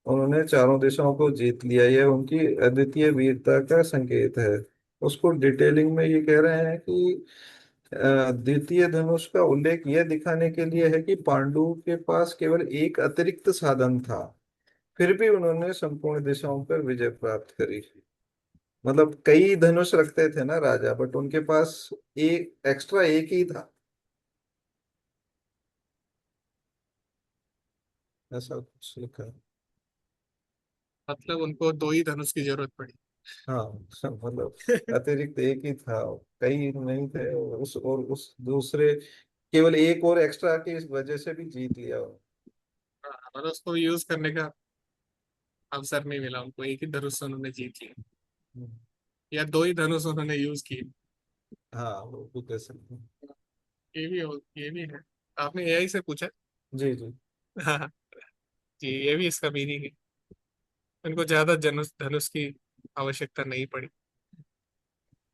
उन्होंने चारों दिशाओं को जीत लिया। यह उनकी अद्वितीय वीरता का संकेत है। उसको डिटेलिंग में ये कह रहे हैं कि द्वितीय धनुष का उल्लेख यह दिखाने के लिए है कि पांडु के पास केवल एक अतिरिक्त साधन था, फिर भी उन्होंने संपूर्ण दिशाओं पर विजय प्राप्त करी। मतलब कई धनुष रखते थे ना राजा, बट उनके पास एक एक्स्ट्रा एक ही था, ऐसा कुछ लिखा है। मतलब उनको दो ही धनुष की जरूरत पड़ी। हाँ मतलब अतिरिक्त एक ही था, कई नहीं थे। और उस दूसरे केवल एक और एक्स्ट्रा की वजह से भी जीत लिया। और उसको यूज करने का अवसर नहीं मिला उनको, एक ही धनुष से उन्होंने जीत लिया, या दो ही धनुष उन्होंने यूज किए। हाँ वो भी कह सकते हैं। ये भी है। आपने एआई से पूछा? जी जी। हाँ जी, ये भी इसका मीनिंग है। उनको ज्यादा धनुष धनुष की आवश्यकता नहीं पड़ी।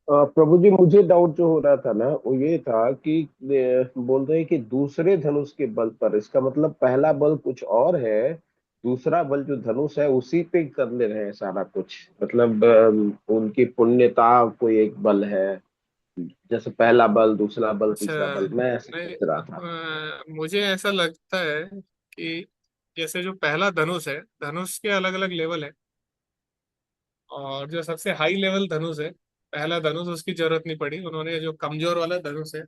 प्रभु जी, मुझे डाउट जो हो रहा था ना वो ये था कि बोल रहे हैं कि दूसरे धनुष के बल पर, इसका मतलब पहला बल कुछ और है, दूसरा बल जो धनुष है उसी पे कर ले रहे हैं सारा कुछ। मतलब उनकी पुण्यता कोई एक बल है, जैसे पहला बल, दूसरा बल, अच्छा, तीसरा बल, मैं ऐसे नहीं, सोच रहा था। मुझे ऐसा लगता है कि जैसे जो पहला धनुष है, धनुष के अलग अलग लेवल है, और जो सबसे हाई लेवल धनुष है, पहला धनुष, उसकी जरूरत नहीं पड़ी। उन्होंने जो कमजोर वाला धनुष है,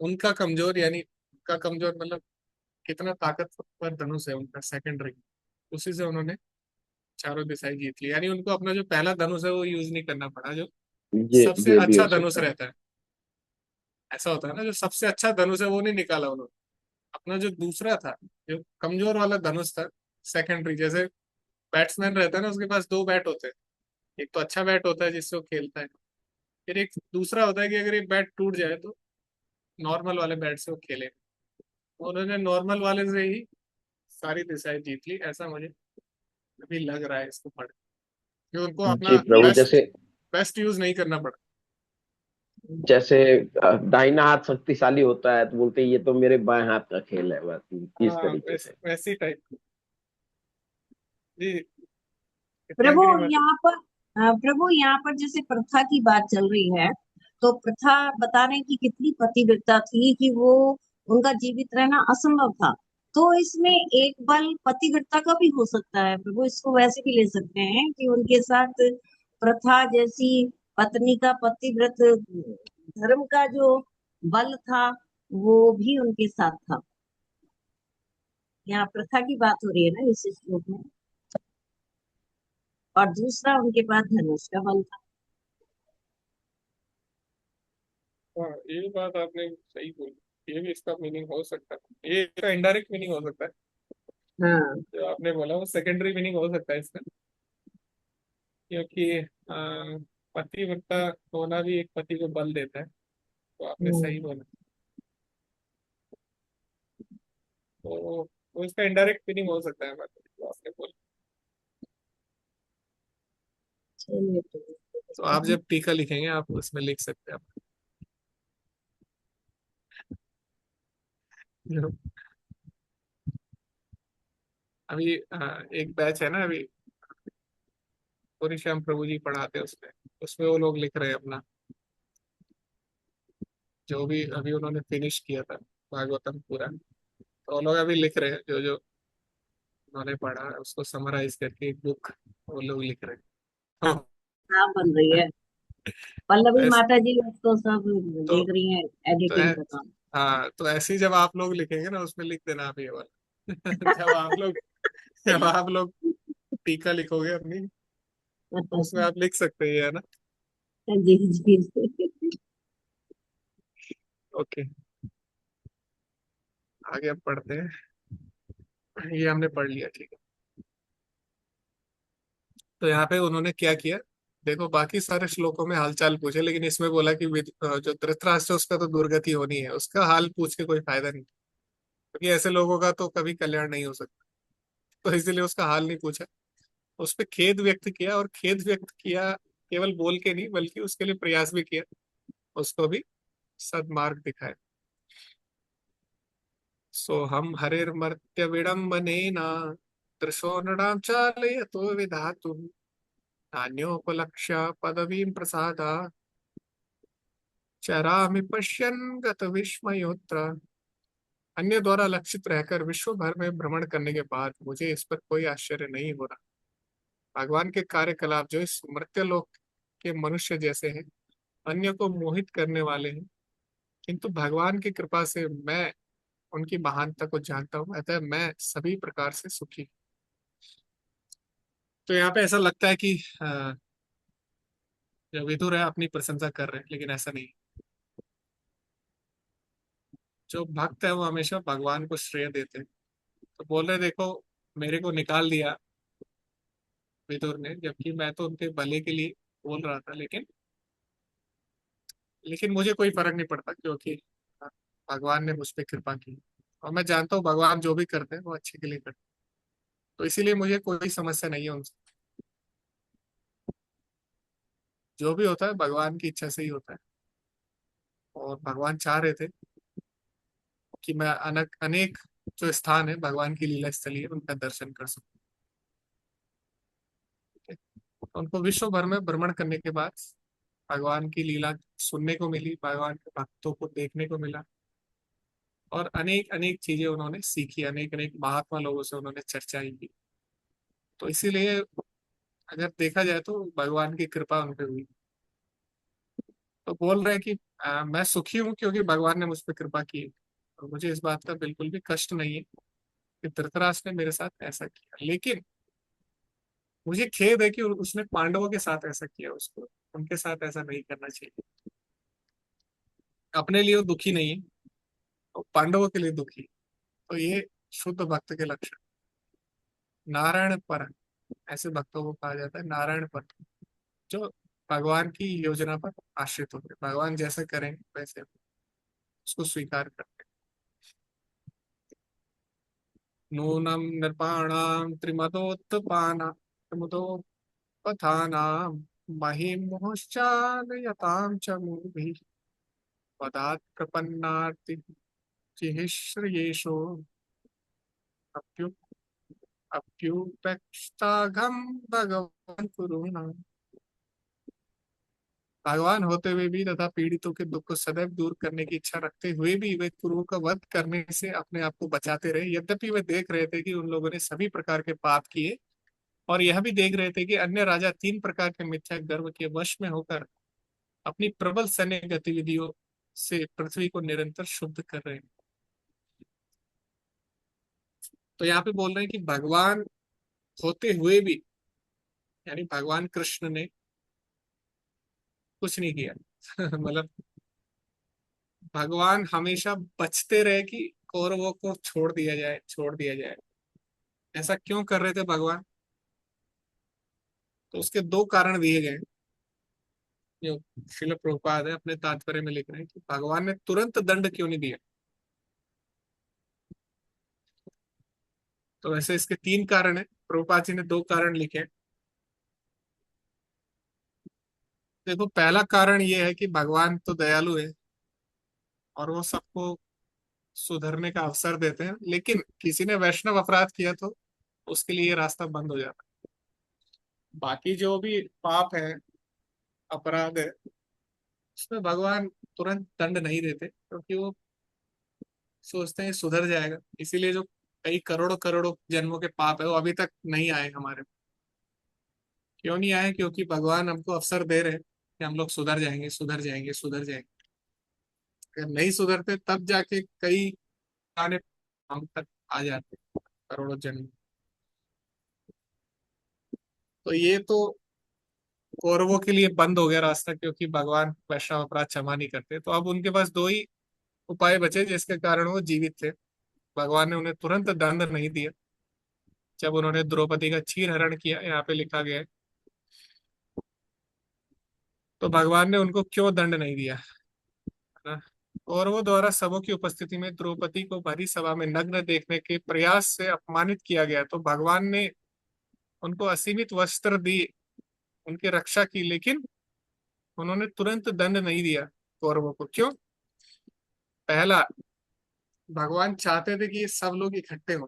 उनका कमजोर, यानी उनका कमजोर मतलब कितना ताकतवर धनुष है उनका, सेकेंडरी, उसी से उन्होंने चारों दिशाएं जीत ली। यानी उनको अपना जो पहला धनुष है वो यूज नहीं करना पड़ा, जो सबसे ये भी अच्छा हो धनुष सकता है। रहता है। ऐसा होता है ना, जो सबसे अच्छा धनुष है वो नहीं निकाला उन्होंने, अपना जो दूसरा था, जो कमजोर वाला धनुष था, सेकेंडरी। जैसे बैट्समैन रहता है ना, उसके पास दो बैट होते हैं। एक तो अच्छा बैट होता है जिससे वो खेलता है, फिर एक दूसरा होता है कि अगर ये बैट टूट जाए तो नॉर्मल वाले बैट से वो खेले। उन्होंने नॉर्मल वाले से ही सारी दिशाएं जीत ली, ऐसा मुझे अभी लग रहा है इसको पढ़ कि उनको जी अपना प्रभु, बेस्ट जैसे बेस्ट यूज नहीं करना पड़ा। जैसे दाहिना हाथ शक्तिशाली होता है तो बोलते हैं ये तो मेरे बाएं हाथ का खेल है, बस इस हाँ, तरीके से। वैसी टाइप। जी, इतना प्रभु एग्री मत। यहाँ पर प्रभु यहाँ पर जैसे प्रथा की बात चल रही है, तो प्रथा बताने की कितनी पतिव्रता थी कि वो उनका जीवित रहना असंभव था। तो इसमें एक बल पतिव्रता का भी हो सकता है प्रभु, इसको वैसे भी ले सकते हैं कि उनके साथ प्रथा जैसी पत्नी का पतिव्रत धर्म का जो बल था वो भी उनके साथ था। यहाँ प्रथा की बात हो रही है ना इस श्लोक में, और दूसरा उनके पास धनुष का बल था। हाँ, ये बात आपने सही बोली, ये भी इसका मीनिंग हो सकता है, ये इसका इनडायरेक्ट मीनिंग हो सकता है। हाँ। जो आपने बोला वो सेकेंडरी मीनिंग हो सकता है इसका, क्योंकि पतिव्रता होना भी एक पति को बल देता है। तो आपने सही हम्म। बोला। तो इसका इनडायरेक्ट मीनिंग हो सकता है, मतलब जो आपने बोला। चलिए तो आप जब टीका लिखेंगे आप उसमें लिख सकते हैं आप। अभी एक बैच है ना अभी, पूरी श्याम प्रभु जी पढ़ाते हैं, उसमें उसमें वो लोग लिख रहे हैं अपना, जो भी अभी उन्होंने फिनिश किया था भागवतम पूरा। तो वो लोग अभी लिख रहे हैं, जो जो उन्होंने पढ़ा है उसको समराइज करके एक बुक वो लोग लिख रहे हैं। हाँ बन रही है, पल्लवी ऐस, माता जी उसको सब तो देख रही हैं, तो एडिटिंग ऐ, का काम। हाँ, तो ऐसे ही जब आप लोग लिखेंगे ना उसमें लिख देना आप ये वाला। जब आप लोग टीका लिखोगे अपनी, तो उसमें आप लिख सकते हैं, है ना। जी जी जी। ओके, आगे अब पढ़ते हैं। ये हमने पढ़ लिया, ठीक है। तो यहाँ पे उन्होंने क्या किया, देखो बाकी सारे श्लोकों में हालचाल पूछे, लेकिन इसमें बोला कि जो धृतराष्ट्र है, उसका तो दुर्गति होनी है, उसका हाल पूछ के कोई फायदा नहीं, क्योंकि ऐसे लोगों का तो कभी कल्याण नहीं हो सकता। तो इसलिए उसका हाल नहीं पूछा, उस पर खेद व्यक्त किया, और खेद व्यक्त किया केवल बोल के नहीं, बल्कि उसके लिए प्रयास भी किया, उसको भी सदमार्ग दिखाया। सोहम हरिर्मर्त्य विडम्बनेन दृशो नृणां चालयतो विधातुः नान्योपलक्ष्य पदवीं प्रसादा चरामि पश्यन् गतविस्मयोत्र। अन्य द्वारा लक्षित रहकर विश्व भर में भ्रमण करने के बाद मुझे इस पर कोई आश्चर्य नहीं हो रहा। भगवान के कार्यकलाप जो इस मर्त्यलोक के मनुष्य जैसे हैं, अन्य को मोहित करने वाले हैं, किंतु भगवान की कृपा से मैं उनकी महानता को जानता हूँ, अतः मैं सभी प्रकार से सुखी। तो यहाँ पे ऐसा लगता है कि जो विदुर है अपनी प्रशंसा कर रहे हैं, लेकिन ऐसा नहीं। जो भक्त है वो हमेशा भगवान को श्रेय देते हैं। तो बोल रहे देखो, मेरे को निकाल दिया विदुर ने, जबकि मैं तो उनके भले के लिए बोल रहा था, लेकिन मुझे कोई फर्क नहीं पड़ता, क्योंकि भगवान ने मुझ पर कृपा की, और मैं जानता हूँ भगवान जो भी करते हैं वो अच्छे के लिए करते हैं। तो इसीलिए मुझे कोई समस्या नहीं है उनसे। जो भी होता है भगवान की इच्छा से ही होता है, और भगवान चाह रहे थे कि मैं अनेक जो स्थान है भगवान की लीला स्थली है उनका दर्शन कर सकूं। ठीक है? तो उनको विश्व भर में भ्रमण करने के बाद भगवान की लीला सुनने को मिली, भगवान के भक्तों को देखने को मिला, और अनेक अनेक चीजें उन्होंने सीखी, अनेक अनेक महात्मा लोगों से उन्होंने चर्चाएं की। तो इसीलिए अगर देखा जाए तो भगवान की कृपा उन पे हुई। तो बोल रहे हैं कि मैं सुखी हूँ क्योंकि भगवान ने मुझ पर कृपा की है, और मुझे इस बात का बिल्कुल भी कष्ट नहीं है कि धृतराष्ट्र ने मेरे साथ ऐसा किया। लेकिन मुझे खेद है कि उसने पांडवों के साथ ऐसा किया, उसको उनके साथ ऐसा नहीं करना चाहिए। अपने लिए वो दुखी नहीं है, और पांडवों के लिए दुखी है। तो ये शुद्ध भक्त के लक्षण। नारायण पर, ऐसे भक्तों को कहा जाता है नारायण पर, जो भगवान की योजना पर आश्रित होते हैं, भगवान जैसे करेंगे वैसे उसको स्वीकार करते हैं। नूनम नृपाणाम त्रिमदोत्थानाम महिमोश्चालयताम च मूढ़ि पदात् प्रपन्नार्ति जिहिश्रेयेषु अप्यु अप्युपेक्षाघम भगवान कुरुणा। भगवान होते हुए भी तथा पीड़ितों के दुख को सदैव दूर करने की इच्छा रखते हुए भी वे कुरुओं का वध करने से अपने आप को बचाते रहे। यद्यपि वे देख रहे थे कि उन लोगों ने सभी प्रकार के पाप किए, और यह भी देख रहे थे कि अन्य राजा तीन प्रकार के मिथ्या गर्व के वश में होकर अपनी प्रबल सैन्य गतिविधियों से पृथ्वी को निरंतर शुद्ध कर रहे हैं। तो यहाँ पे बोल रहे हैं कि भगवान होते हुए भी, यानी भगवान कृष्ण ने कुछ नहीं किया। मतलब भगवान हमेशा बचते रहे कि कौरवों को छोड़ दिया जाए, छोड़ दिया जाए। ऐसा क्यों कर रहे थे भगवान? तो उसके दो कारण दिए गए, जो श्रील प्रभुपाद है अपने तात्पर्य में लिख रहे हैं कि भगवान ने तुरंत दंड क्यों नहीं दिया। तो वैसे इसके तीन कारण है, प्रभुपाद जी ने दो कारण लिखे हैं। देखो, पहला कारण ये है कि भगवान तो दयालु है, और वो सबको सुधरने का अवसर देते हैं, लेकिन किसी ने वैष्णव अपराध किया तो उसके लिए ये रास्ता बंद हो जाता है। बाकी जो भी पाप है, अपराध है, उसमें भगवान तुरंत दंड नहीं देते, क्योंकि वो सोचते हैं सुधर जाएगा। इसीलिए जो कई करोड़ों करोड़ों जन्मों के पाप है वो अभी तक नहीं आए हमारे। क्यों नहीं आए? क्योंकि भगवान हमको अवसर दे रहे हैं कि हम लोग सुधर जाएंगे, सुधर जाएंगे, सुधर जाएंगे। अगर नहीं सुधरते तब जाके कई आने हम तक आ जाते, करोड़ों जन्म। तो ये तो कौरवों के लिए बंद हो गया रास्ता, क्योंकि भगवान वैष्णव अपराध क्षमा नहीं करते। तो अब उनके पास दो ही उपाय बचे जिसके कारण वो जीवित थे। भगवान ने उन्हें तुरंत दंड नहीं दिया। जब उन्होंने द्रौपदी का चीर हरण किया, यहाँ पे लिखा गया है तो भगवान ने उनको क्यों दंड नहीं दिया, है ना। कौरवों द्वारा सबों की उपस्थिति में द्रौपदी को भरी सभा में नग्न देखने के प्रयास से अपमानित किया गया, तो भगवान ने उनको असीमित वस्त्र दिए, उनकी रक्षा की, लेकिन उन्होंने तुरंत दंड नहीं दिया कौरवों को। क्यों? पहला, भगवान चाहते थे कि ये सब लोग इकट्ठे हों,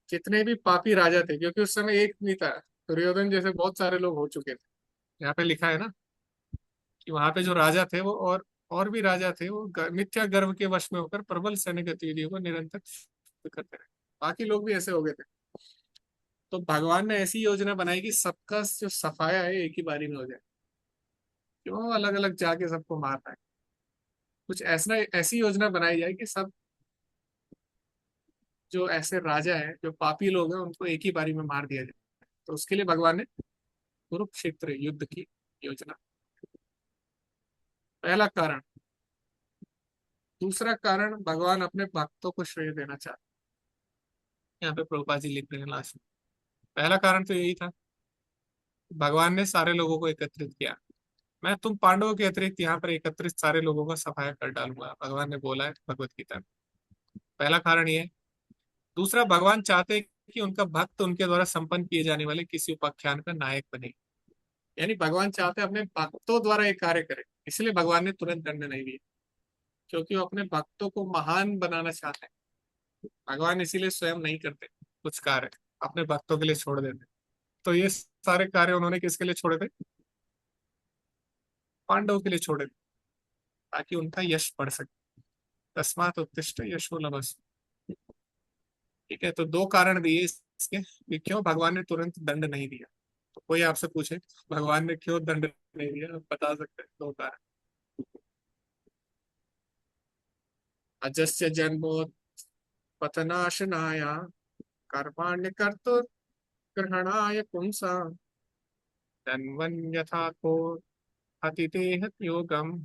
जितने भी पापी राजा थे, क्योंकि उस समय एक नहीं था, दुर्योधन जैसे बहुत सारे लोग हो चुके थे। यहाँ पे लिखा है ना कि वहां पे जो राजा थे वो और भी राजा थे, वो मिथ्या गर्व के वश में होकर प्रबल सैन्य गतिविधियों को निरंतर करते रहे। बाकी लोग भी ऐसे हो गए थे। तो भगवान ने ऐसी योजना बनाई कि सबका जो सफाया है एक ही बारी में हो जाए। क्यों अलग अलग जाके सबको मारना है? कुछ ऐसा ऐसी योजना बनाई जाए कि सब जो ऐसे राजा हैं, जो पापी लोग हैं, उनको एक ही बारी में मार दिया जाए। तो उसके लिए भगवान ने कुरुक्षेत्र युद्ध की योजना। पहला कारण। दूसरा कारण, भगवान अपने भक्तों को श्रेय देना चाहते। यहाँ पे प्रभुपाद जी लिख रहे हैं लास्ट में। पहला कारण तो यही था, भगवान ने सारे लोगों को एकत्रित किया। मैं तुम पांडवों के अतिरिक्त यहाँ पर एकत्रित सारे लोगों का सफाया कर डालूंगा, भगवान ने बोला है भगवत गीता में। पहला कारण ये है। दूसरा, भगवान चाहते हैं कि उनका भक्त उनके द्वारा संपन्न किए जाने वाले किसी उपाख्यान का नायक बने। यानी भगवान चाहते हैं अपने भक्तों द्वारा एक कार्य करे, इसलिए भगवान ने तुरंत दंड नहीं दिया, क्योंकि वो अपने भक्तों को महान बनाना चाहते हैं। भगवान इसीलिए स्वयं नहीं करते कुछ कार्य, अपने भक्तों के लिए छोड़ देते। तो ये सारे कार्य उन्होंने किसके लिए छोड़े थे? पांडवों के लिए छोड़े थे, ताकि उनका यश बढ़ सके। तस्मात् उत्तिष्ठ यशो लभस्व। ठीक है, तो दो कारण दिए इसके कि क्यों भगवान ने तुरंत दंड नहीं दिया। तो कोई आपसे पूछे भगवान ने क्यों दंड नहीं दिया, आप बता सकते हैं दो कारण। अजस्य जन्मोत्पतनाशनाय कर्माण्य कर्तुर्ग्रहणाय पुंसा धन्वन् यथा को अतिदेह योगम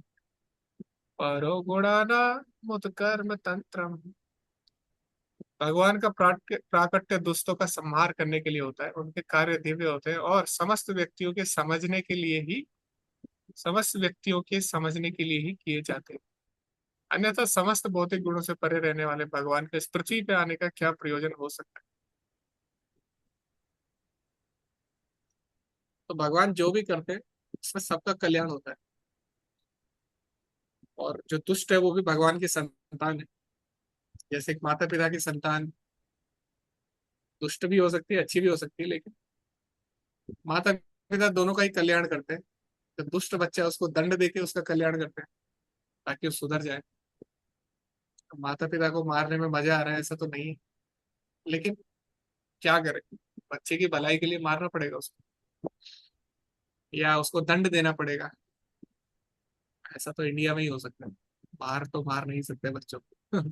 परो गुणाना मुतकर्म तंत्रम। भगवान का प्राकट्य दुष्टों का संहार करने के लिए होता है, उनके कार्य दिव्य होते हैं और समस्त व्यक्तियों के समझने के लिए ही किए जाते हैं। अन्यथा समस्त भौतिक गुणों से परे रहने वाले भगवान के इस पृथ्वी पे आने का क्या प्रयोजन हो सकता है? तो भगवान जो भी करते हैं उसमें सबका कल्याण होता है। और जो दुष्ट है वो भी भगवान की संतान है। जैसे एक माता पिता की संतान दुष्ट भी हो सकती है, अच्छी भी हो सकती है, लेकिन माता पिता दोनों का ही कल्याण करते हैं। जब दुष्ट बच्चा है उसको दंड देके उसका कल्याण करते हैं, ताकि वो सुधर जाए। माता पिता को मारने में मजा आ रहा है ऐसा तो नहीं है, लेकिन क्या करें, बच्चे की भलाई के लिए मारना पड़ेगा उसको, या उसको दंड देना पड़ेगा। ऐसा तो इंडिया में ही हो सकता है, बाहर तो मार नहीं सकते बच्चों को।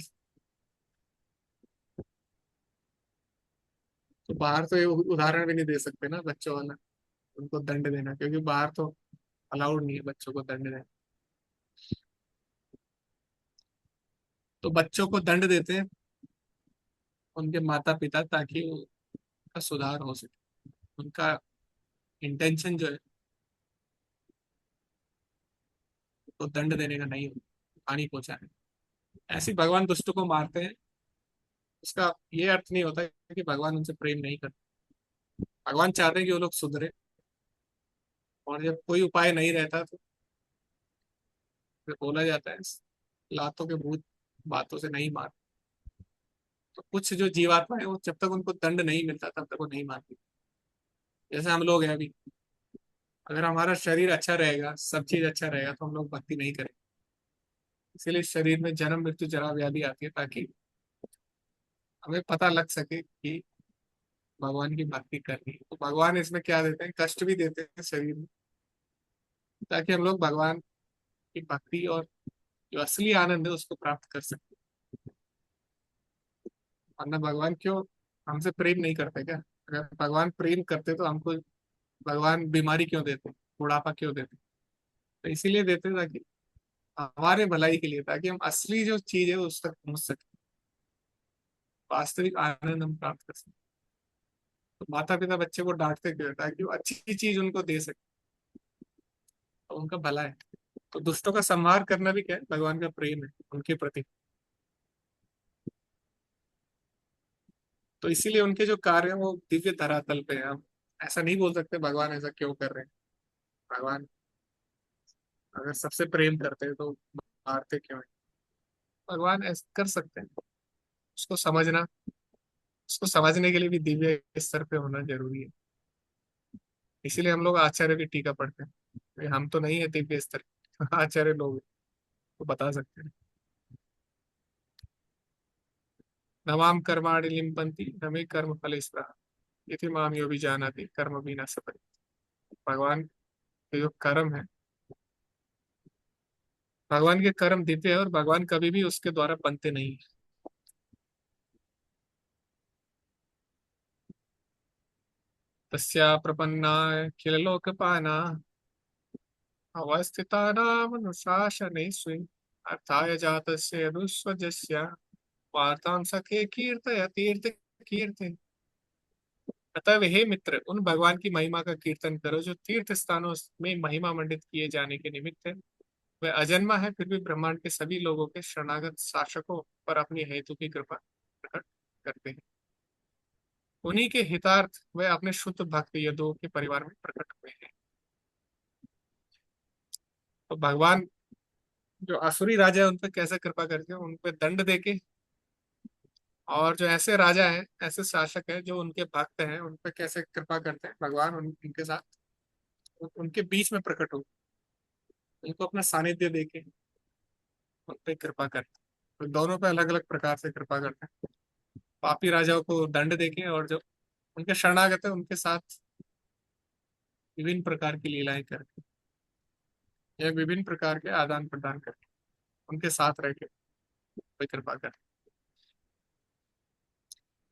तो बाहर तो ये उदाहरण भी नहीं दे सकते ना बच्चों वाला, उनको दंड देना, क्योंकि बाहर तो अलाउड नहीं है बच्चों को दंड देना। तो बच्चों को दंड देते हैं उनके माता पिता, ताकि उनका सुधार हो सके। उनका इंटेंशन जो है वो दंड देने का नहीं हो, हानि पहुंचाने। ऐसे ही भगवान दुष्ट को मारते हैं, उसका ये अर्थ नहीं होता कि भगवान उनसे प्रेम नहीं करते। भगवान चाहते हैं कि वो लोग सुधरे, और जब कोई उपाय नहीं रहता तो फिर बोला जाता है लातों के भूत बातों से नहीं मार। तो कुछ जो जीवात्मा है वो जब तक उनको दंड नहीं मिलता तब तक वो नहीं मारती। जैसे हम लोग हैं अभी, अगर हमारा शरीर अच्छा रहेगा, सब चीज अच्छा रहेगा, तो हम लोग भक्ति नहीं करेंगे। इसीलिए शरीर में जन्म मृत्यु जरा व्याधि आती है, ताकि हमें पता लग सके कि भगवान की भक्ति करनी है। तो भगवान इसमें क्या देते हैं, कष्ट भी देते हैं शरीर में, ताकि हम लोग भगवान की भक्ति और जो असली आनंद है उसको प्राप्त कर सके। वरना भगवान क्यों हमसे प्रेम नहीं करते क्या? अगर भगवान प्रेम करते तो हमको भगवान बीमारी क्यों देते, बुढ़ापा क्यों देते? तो इसीलिए देते ताकि हमारे भलाई के लिए, ताकि हम असली जो चीज है उस तक पहुंच सके, वास्तविक आनंद हम प्राप्त कर सके। तो माता पिता बच्चे को डांटते क्यों है? ताकि वो अच्छी चीज उनको दे सके। तो उनका भला है। तो दुष्टों का संहार करना भी क्या है, भगवान का प्रेम है उनके प्रति। तो इसीलिए उनके जो कार्य हैं वो दिव्य धरातल पे है। हम ऐसा नहीं बोल सकते भगवान ऐसा क्यों कर रहे हैं। भगवान अगर सबसे प्रेम करते हैं तो मारते क्यों है। भगवान ऐसा कर सकते हैं। उसको समझना, उसको समझने के लिए भी दिव्य स्तर पे होना जरूरी है। इसीलिए हम लोग आचार्य की टीका पढ़ते हैं। हम तो नहीं है दिव्य स्तर आचार्य लोग हैं, तो बता सकते हैं। नवाम कर्माणि लिम्पन्ति न मे कर्म फले स्पृहा इति माम यो विजानाति कर्म बिना सफल। भगवान के जो कर्म है, भगवान के कर्म दिव्य है और भगवान कभी भी उसके द्वारा बनते नहीं है। तस्या प्रपन्ना किल लोकपाना अवस्थितानामनुशासने स्वे अर्थाय जातस्य यदुस्वजस्य वार्तां सखे कीर्तय तीर्थ कीर्ति। अतः हे मित्र, उन भगवान की महिमा का कीर्तन करो जो तीर्थ स्थानों में महिमा मंडित किए जाने के निमित्त है। वह अजन्मा है, फिर भी ब्रह्मांड के सभी लोगों के शरणागत शासकों पर अपनी हेतु की कृपा प्रकट करते हैं। उन्हीं के हितार्थ वह अपने शुद्ध भक्त यदुओं के परिवार में प्रकट हुए हैं। तो भगवान जो असुरी राजा है उन पर कैसे कृपा करते हैं, उन पर दंड देके। और जो ऐसे राजा हैं, ऐसे शासक हैं जो उनके भक्त हैं, उन पर कैसे कृपा करते हैं भगवान, उनके साथ उनके बीच में प्रकट हो, उनको अपना सानिध्य देके उन पे कृपा करते हैं। तो दोनों पे अलग अलग प्रकार से कृपा करते हैं। पापी राजाओं को दंड देके, और जो उनके शरणागत है उनके साथ विभिन्न प्रकार की लीलाएं करके या विभिन्न प्रकार के आदान प्रदान करके उनके साथ रह के कोई कृपा करते हैं।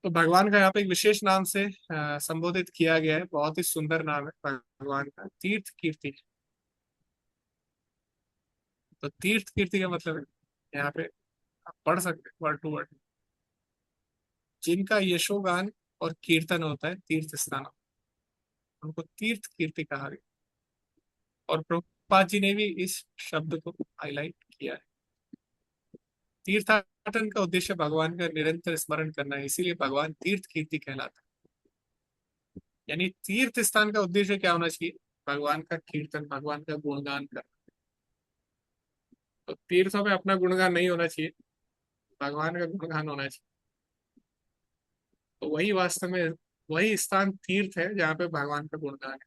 तो भगवान का यहाँ पे एक विशेष नाम से संबोधित किया गया है। बहुत ही सुंदर नाम है भगवान का, तीर्थ कीर्ति। तो तीर्थ कीर्ति का मतलब है, यहाँ पे आप पढ़ सकते हैं वर्ड टू वर्ड, जिनका यशोगान और कीर्तन होता है तीर्थ स्थानों, उनको तीर्थ कीर्ति कहा गया। और प्रभुपाद जी ने भी इस शब्द को हाईलाइट किया है। तीर्थाटन का उद्देश्य भगवान का निरंतर स्मरण करना है, इसीलिए भगवान तीर्थ कीर्ति कहलाता है। यानी तीर्थ स्थान का उद्देश्य क्या होना चाहिए, भगवान का कीर्तन, भगवान का गुणगान करना। तो तीर्थों में अपना गुणगान नहीं होना चाहिए, भगवान का गुणगान होना चाहिए। तो वही वास्तव में वही स्थान तीर्थ है जहाँ पे भगवान का गुणगान है,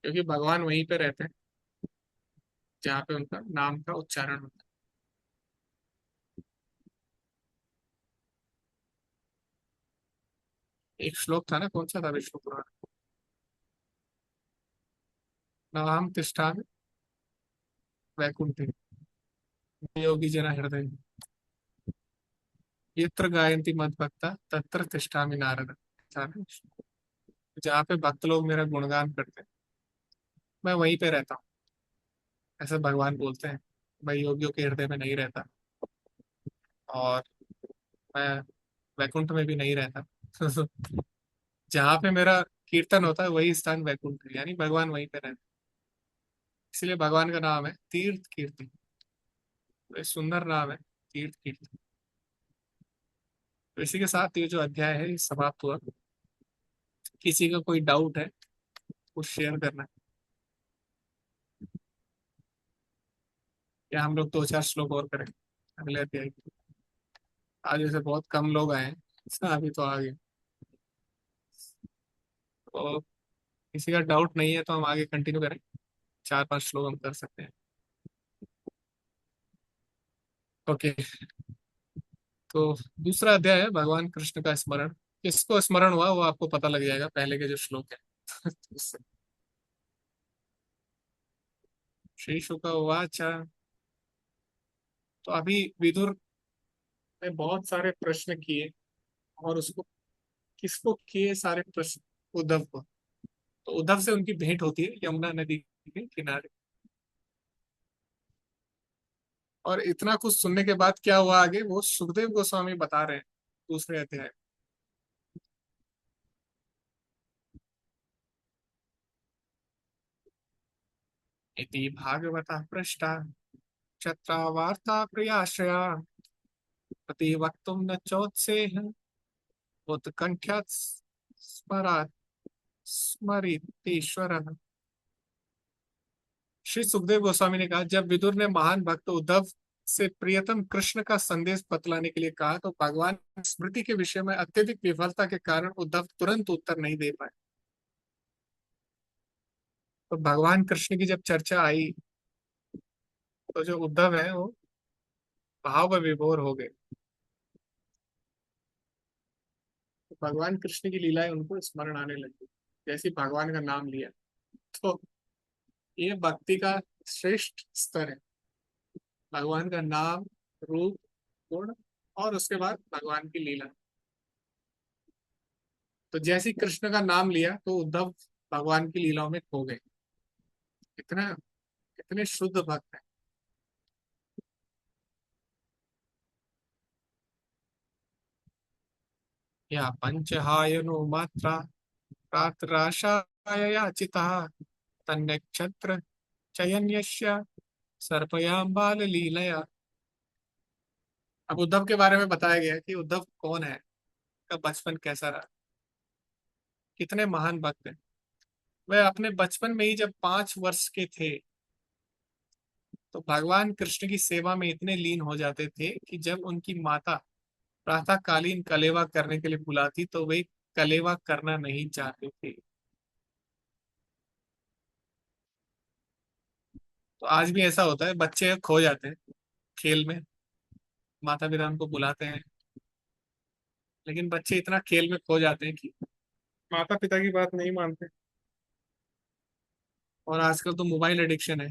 क्योंकि भगवान वहीं पे रहते हैं जहाँ पे उनका नाम का उच्चारण होता है। एक श्लोक था ना, कौन सा था विष्णु पुराण, नवाहम तिष्ठामि वैकुंठे योगी जना हृदय यत्र गायन्ति मद्भक्ता तत्र तिष्ठामि नारद। जहाँ पे भक्त लोग मेरा गुणगान करते हैं मैं वहीं पे रहता हूँ, ऐसे भगवान बोलते हैं। मैं योगियों के हृदय में नहीं रहता, और मैं वैकुंठ में भी नहीं रहता जहाँ पे मेरा कीर्तन होता है वही स्थान वैकुंठ है, यानी भगवान वहीं पे रहते हैं। इसलिए भगवान का नाम है तीर्थ कीर्ति। तो ये सुंदर नाम है, तीर्थ कीर्ति। तो इसी के साथ ये जो अध्याय है ये समाप्त हुआ। किसी का कोई डाउट है कुछ शेयर करना है, या हम लोग दो चार श्लोक और करें अगले अध्याय के। आज जैसे बहुत कम लोग आए हैं, अभी तो आ गए। तो किसी का डाउट नहीं है तो हम आगे कंटिन्यू करें, चार पांच श्लोक हम कर सकते हैं। ओके। तो दूसरा अध्याय है भगवान कृष्ण का स्मरण। किसको स्मरण हुआ वो आपको पता लग जाएगा पहले के जो श्लोक है श्री शुक उवाच। तो अभी विदुर ने बहुत सारे प्रश्न किए, और उसको किसको किए सारे प्रश्न, उद्धव को। तो उद्धव से उनकी भेंट होती है यमुना नदी के किनारे। और इतना कुछ सुनने के बाद क्या हुआ आगे वो सुखदेव गोस्वामी बता रहे हैं दूसरे अध्याय। इति भागवतः पृष्टा क्षत्रा वार्ता प्रियाश्रया प्रतिवक्तुं न चोत्सेह उत्कंठ्यात् स्मरात् स्मरितीश्वरः। श्री सुखदेव गोस्वामी ने कहा, जब विदुर ने महान भक्त उद्धव से प्रियतम कृष्ण का संदेश बतलाने के लिए कहा तो भगवान स्मृति के विषय में अत्यधिक विफलता के कारण उद्धव तुरंत उत्तर नहीं दे पाए। तो भगवान कृष्ण की जब चर्चा आई तो जो उद्धव है वो भाव में विभोर हो गए। तो भगवान कृष्ण की लीलाएं उनको स्मरण आने लगी। जैसे ही भगवान का नाम लिया तो ये भक्ति का श्रेष्ठ स्तर है। भगवान का नाम, रूप, गुण और उसके बाद भगवान की लीला। तो जैसे ही कृष्ण का नाम लिया तो उद्धव भगवान की लीलाओं में खो गए। कितना कितने शुद्ध भक्त है। या पंचहायनो मात्रा प्रातराशाय याचितः तन्नक्षत्र चयन्यस्य सर्पयाम बाल लीलया। अब उद्धव के बारे में बताया गया कि उद्धव कौन है, का बचपन कैसा रहा, कितने महान भक्त हैं। वह अपने बचपन में ही जब 5 वर्ष के थे तो भगवान कृष्ण की सेवा में इतने लीन हो जाते थे कि जब उनकी माता प्रातःकालीन कलेवा करने के लिए बुलाती तो वे कलेवा करना नहीं चाहते थे। तो आज भी ऐसा होता है, बच्चे खो जाते हैं खेल में, माता पिता उनको बुलाते हैं, लेकिन बच्चे इतना खेल में खो जाते हैं कि माता पिता की बात नहीं मानते। और आजकल तो मोबाइल एडिक्शन है,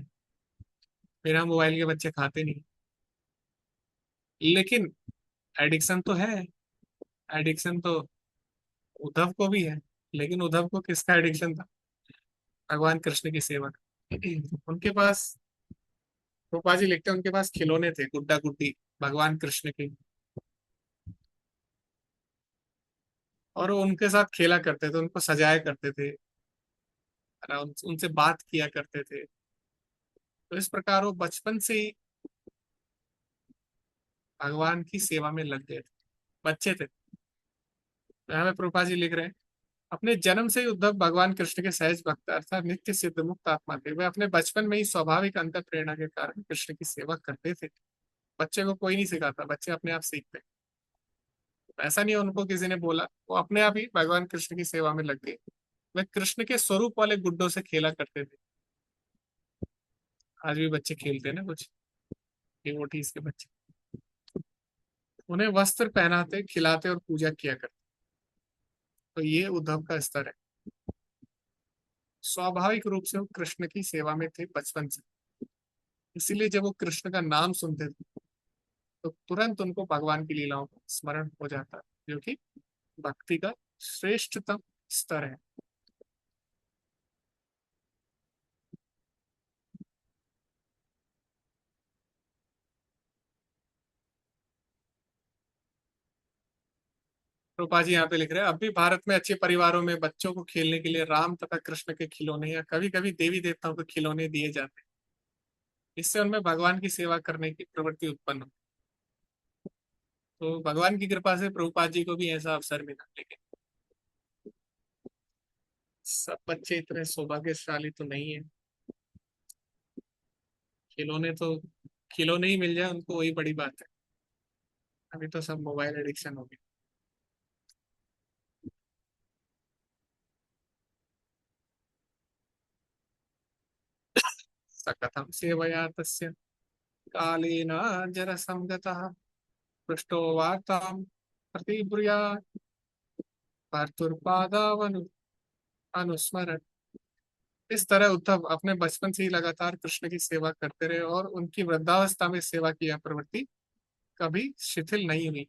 बिना मोबाइल के बच्चे खाते नहीं। लेकिन एडिक्शन तो है, एडिक्शन तो उद्धव को भी है। लेकिन उद्धव को किसका एडिक्शन था? भगवान कृष्ण की सेवा का। उनके पास, रूपा जी लिखते हैं, उनके पास खिलौने थे, गुड्डा गुड्डी भगवान कृष्ण के, और वो उनके साथ खेला करते थे, उनको सजाया करते थे, और उनसे बात किया करते थे। तो इस प्रकार वो बचपन से ही भगवान की सेवा में लग गए थे, बच्चे थे। तो यहाँ पे प्रभुपाद जी लिख रहे हैं, अपने जन्म से ही उद्धव भगवान कृष्ण के सहज भक्त अर्थात नित्य सिद्ध मुक्त आत्मा थे। वे अपने बचपन में ही स्वाभाविक अंतर प्रेरणा के कारण कृष्ण की सेवा करते थे। बच्चे को कोई नहीं सिखाता, बच्चे अपने आप सीखते हैं। ऐसा नहीं है उनको किसी ने बोला, वो अपने आप ही भगवान कृष्ण की सेवा में लग गए। वे कृष्ण के स्वरूप वाले गुड्डों से खेला करते थे। आज भी बच्चे खेलते हैं ना, कुछ डिवोटीज के बच्चे, उन्हें वस्त्र पहनाते, खिलाते और पूजा किया करते। तो ये उद्धव का स्तर है। स्वाभाविक रूप से वो कृष्ण की सेवा में थे बचपन से। इसीलिए जब वो कृष्ण का नाम सुनते थे तो तुरंत उनको भगवान की लीलाओं का स्मरण हो जाता है, जो कि भक्ति का श्रेष्ठतम स्तर है। रूपा जी यहाँ पे लिख रहे हैं, अब भी भारत में अच्छे परिवारों में बच्चों को खेलने के लिए राम तथा कृष्ण के खिलौने या कभी कभी देवी देवताओं के खिलौने दिए जाते हैं। इससे उनमें भगवान की सेवा करने की प्रवृत्ति उत्पन्न हो। तो भगवान की कृपा से प्रभुपाद जी को भी ऐसा अवसर मिला। लेकिन सब बच्चे इतने सौभाग्यशाली तो नहीं है। खिलौने तो खिलौने ही मिल जाए उनको, वही बड़ी बात है। अभी तो सब मोबाइल एडिक्शन हो गया। सकथं सेवया तस्य कालेन जरसंगतः पृष्ठो वार्तां प्रतिब्रूयात् भर्तृपादावनु अनुस्मरन्। इस तरह उद्धव अपने बचपन से ही लगातार कृष्ण की सेवा करते रहे और उनकी वृद्धावस्था में सेवा की यह प्रवृत्ति कभी शिथिल नहीं हुई।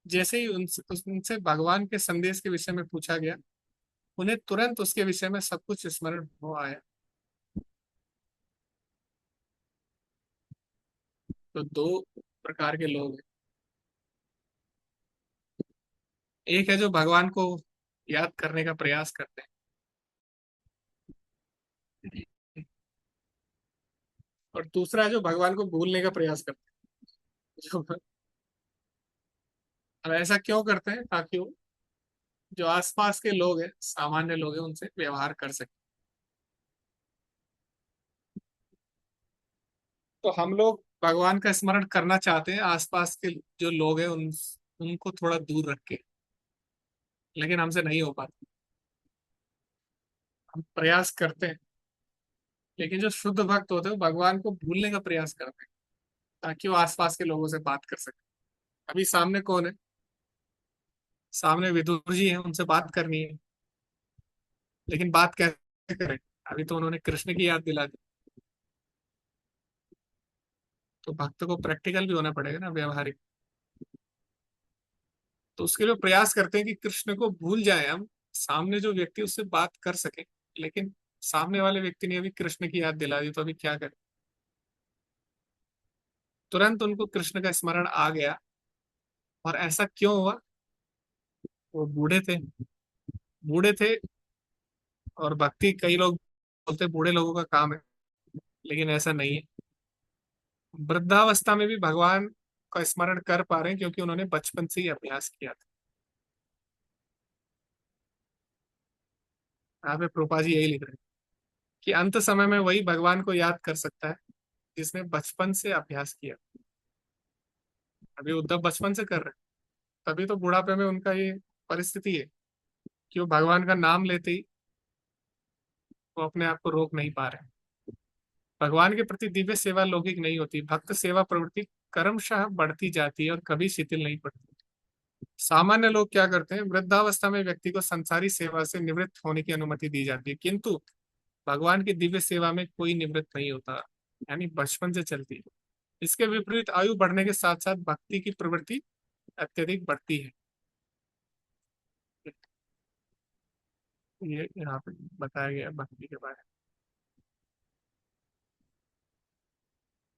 जैसे ही उनसे भगवान के संदेश के विषय में पूछा गया, उन्हें तुरंत उसके विषय में सब कुछ स्मरण हो आया। तो दो प्रकार के लोग हैं। एक है जो भगवान को याद करने का प्रयास करते हैं, और दूसरा है जो भगवान को भूलने का प्रयास करते हैं। अब ऐसा क्यों करते हैं? ताकि वो जो आसपास के लोग हैं, सामान्य लोग हैं, उनसे व्यवहार कर सके। तो हम लोग भगवान का स्मरण करना चाहते हैं, आसपास के जो लोग हैं उनको थोड़ा दूर रख के, लेकिन हमसे नहीं हो पाता। हम प्रयास करते हैं, लेकिन जो शुद्ध भक्त होते हैं वो भगवान को भूलने का प्रयास करते हैं, ताकि वो आसपास के लोगों से बात कर सके। अभी सामने कौन है? सामने विदुर जी हैं, उनसे बात करनी है, लेकिन बात कैसे करें? अभी तो उन्होंने कृष्ण की याद दिला दी। तो भक्त को प्रैक्टिकल भी होना पड़ेगा ना, व्यवहारिक। तो उसके लिए प्रयास करते हैं कि कृष्ण को भूल जाए हम, सामने जो व्यक्ति उससे बात कर सके। लेकिन सामने वाले व्यक्ति ने अभी कृष्ण की याद दिला दी, तो अभी क्या करें? तुरंत उनको कृष्ण का स्मरण आ गया। और ऐसा क्यों हुआ? वो बूढ़े थे। बूढ़े थे, और भक्ति कई लोग बोलते बूढ़े लोगों का काम है, लेकिन ऐसा नहीं है। वृद्धावस्था में भी भगवान का स्मरण कर पा रहे हैं, क्योंकि उन्होंने बचपन से ही अभ्यास किया था। यहाँ पे प्रोपा जी यही लिख रहे हैं कि अंत समय में वही भगवान को याद कर सकता है जिसने बचपन से अभ्यास किया। अभी उद्धव बचपन से कर रहे हैं, तभी तो बुढ़ापे में उनका ये परिस्थिति है कि वो भगवान का नाम लेते ही वो अपने आप को रोक नहीं पा रहे। भगवान के प्रति दिव्य सेवा लौकिक नहीं होती, भक्त सेवा प्रवृत्ति कर्मशः बढ़ती जाती है और कभी शिथिल नहीं पड़ती। सामान्य लोग क्या करते हैं? वृद्धावस्था में व्यक्ति को संसारी सेवा से निवृत्त होने की अनुमति दी जाती है, किंतु भगवान की दिव्य सेवा में कोई निवृत्त नहीं होता, यानी बचपन से चलती है। इसके विपरीत आयु बढ़ने के साथ साथ भक्ति की प्रवृत्ति अत्यधिक बढ़ती है। ये यहाँ पे बताया गया है भक्ति के बारे में।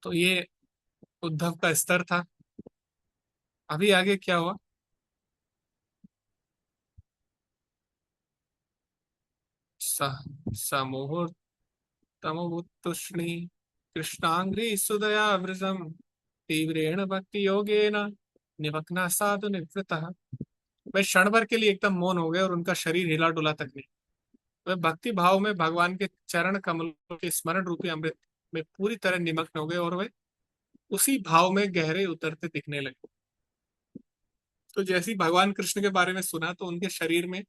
तो ये उद्धव का स्तर था। अभी आगे क्या हुआ? स समोह तमोतुष्णी कृष्णांग्री सुदया वृजम तीव्रेण भक्ति योगेन निमग्ना साधु निवृत्तः। वे क्षण भर के लिए एकदम मौन हो गए और उनका शरीर हिला डुला तक नहीं। वे भक्ति भाव में भगवान के चरण कमलों के स्मरण रूपी अमृत में पूरी तरह निमग्न हो गए, और वे उसी भाव में गहरे उतरते दिखने लगे। तो जैसे ही भगवान कृष्ण के बारे में सुना, तो उनके शरीर में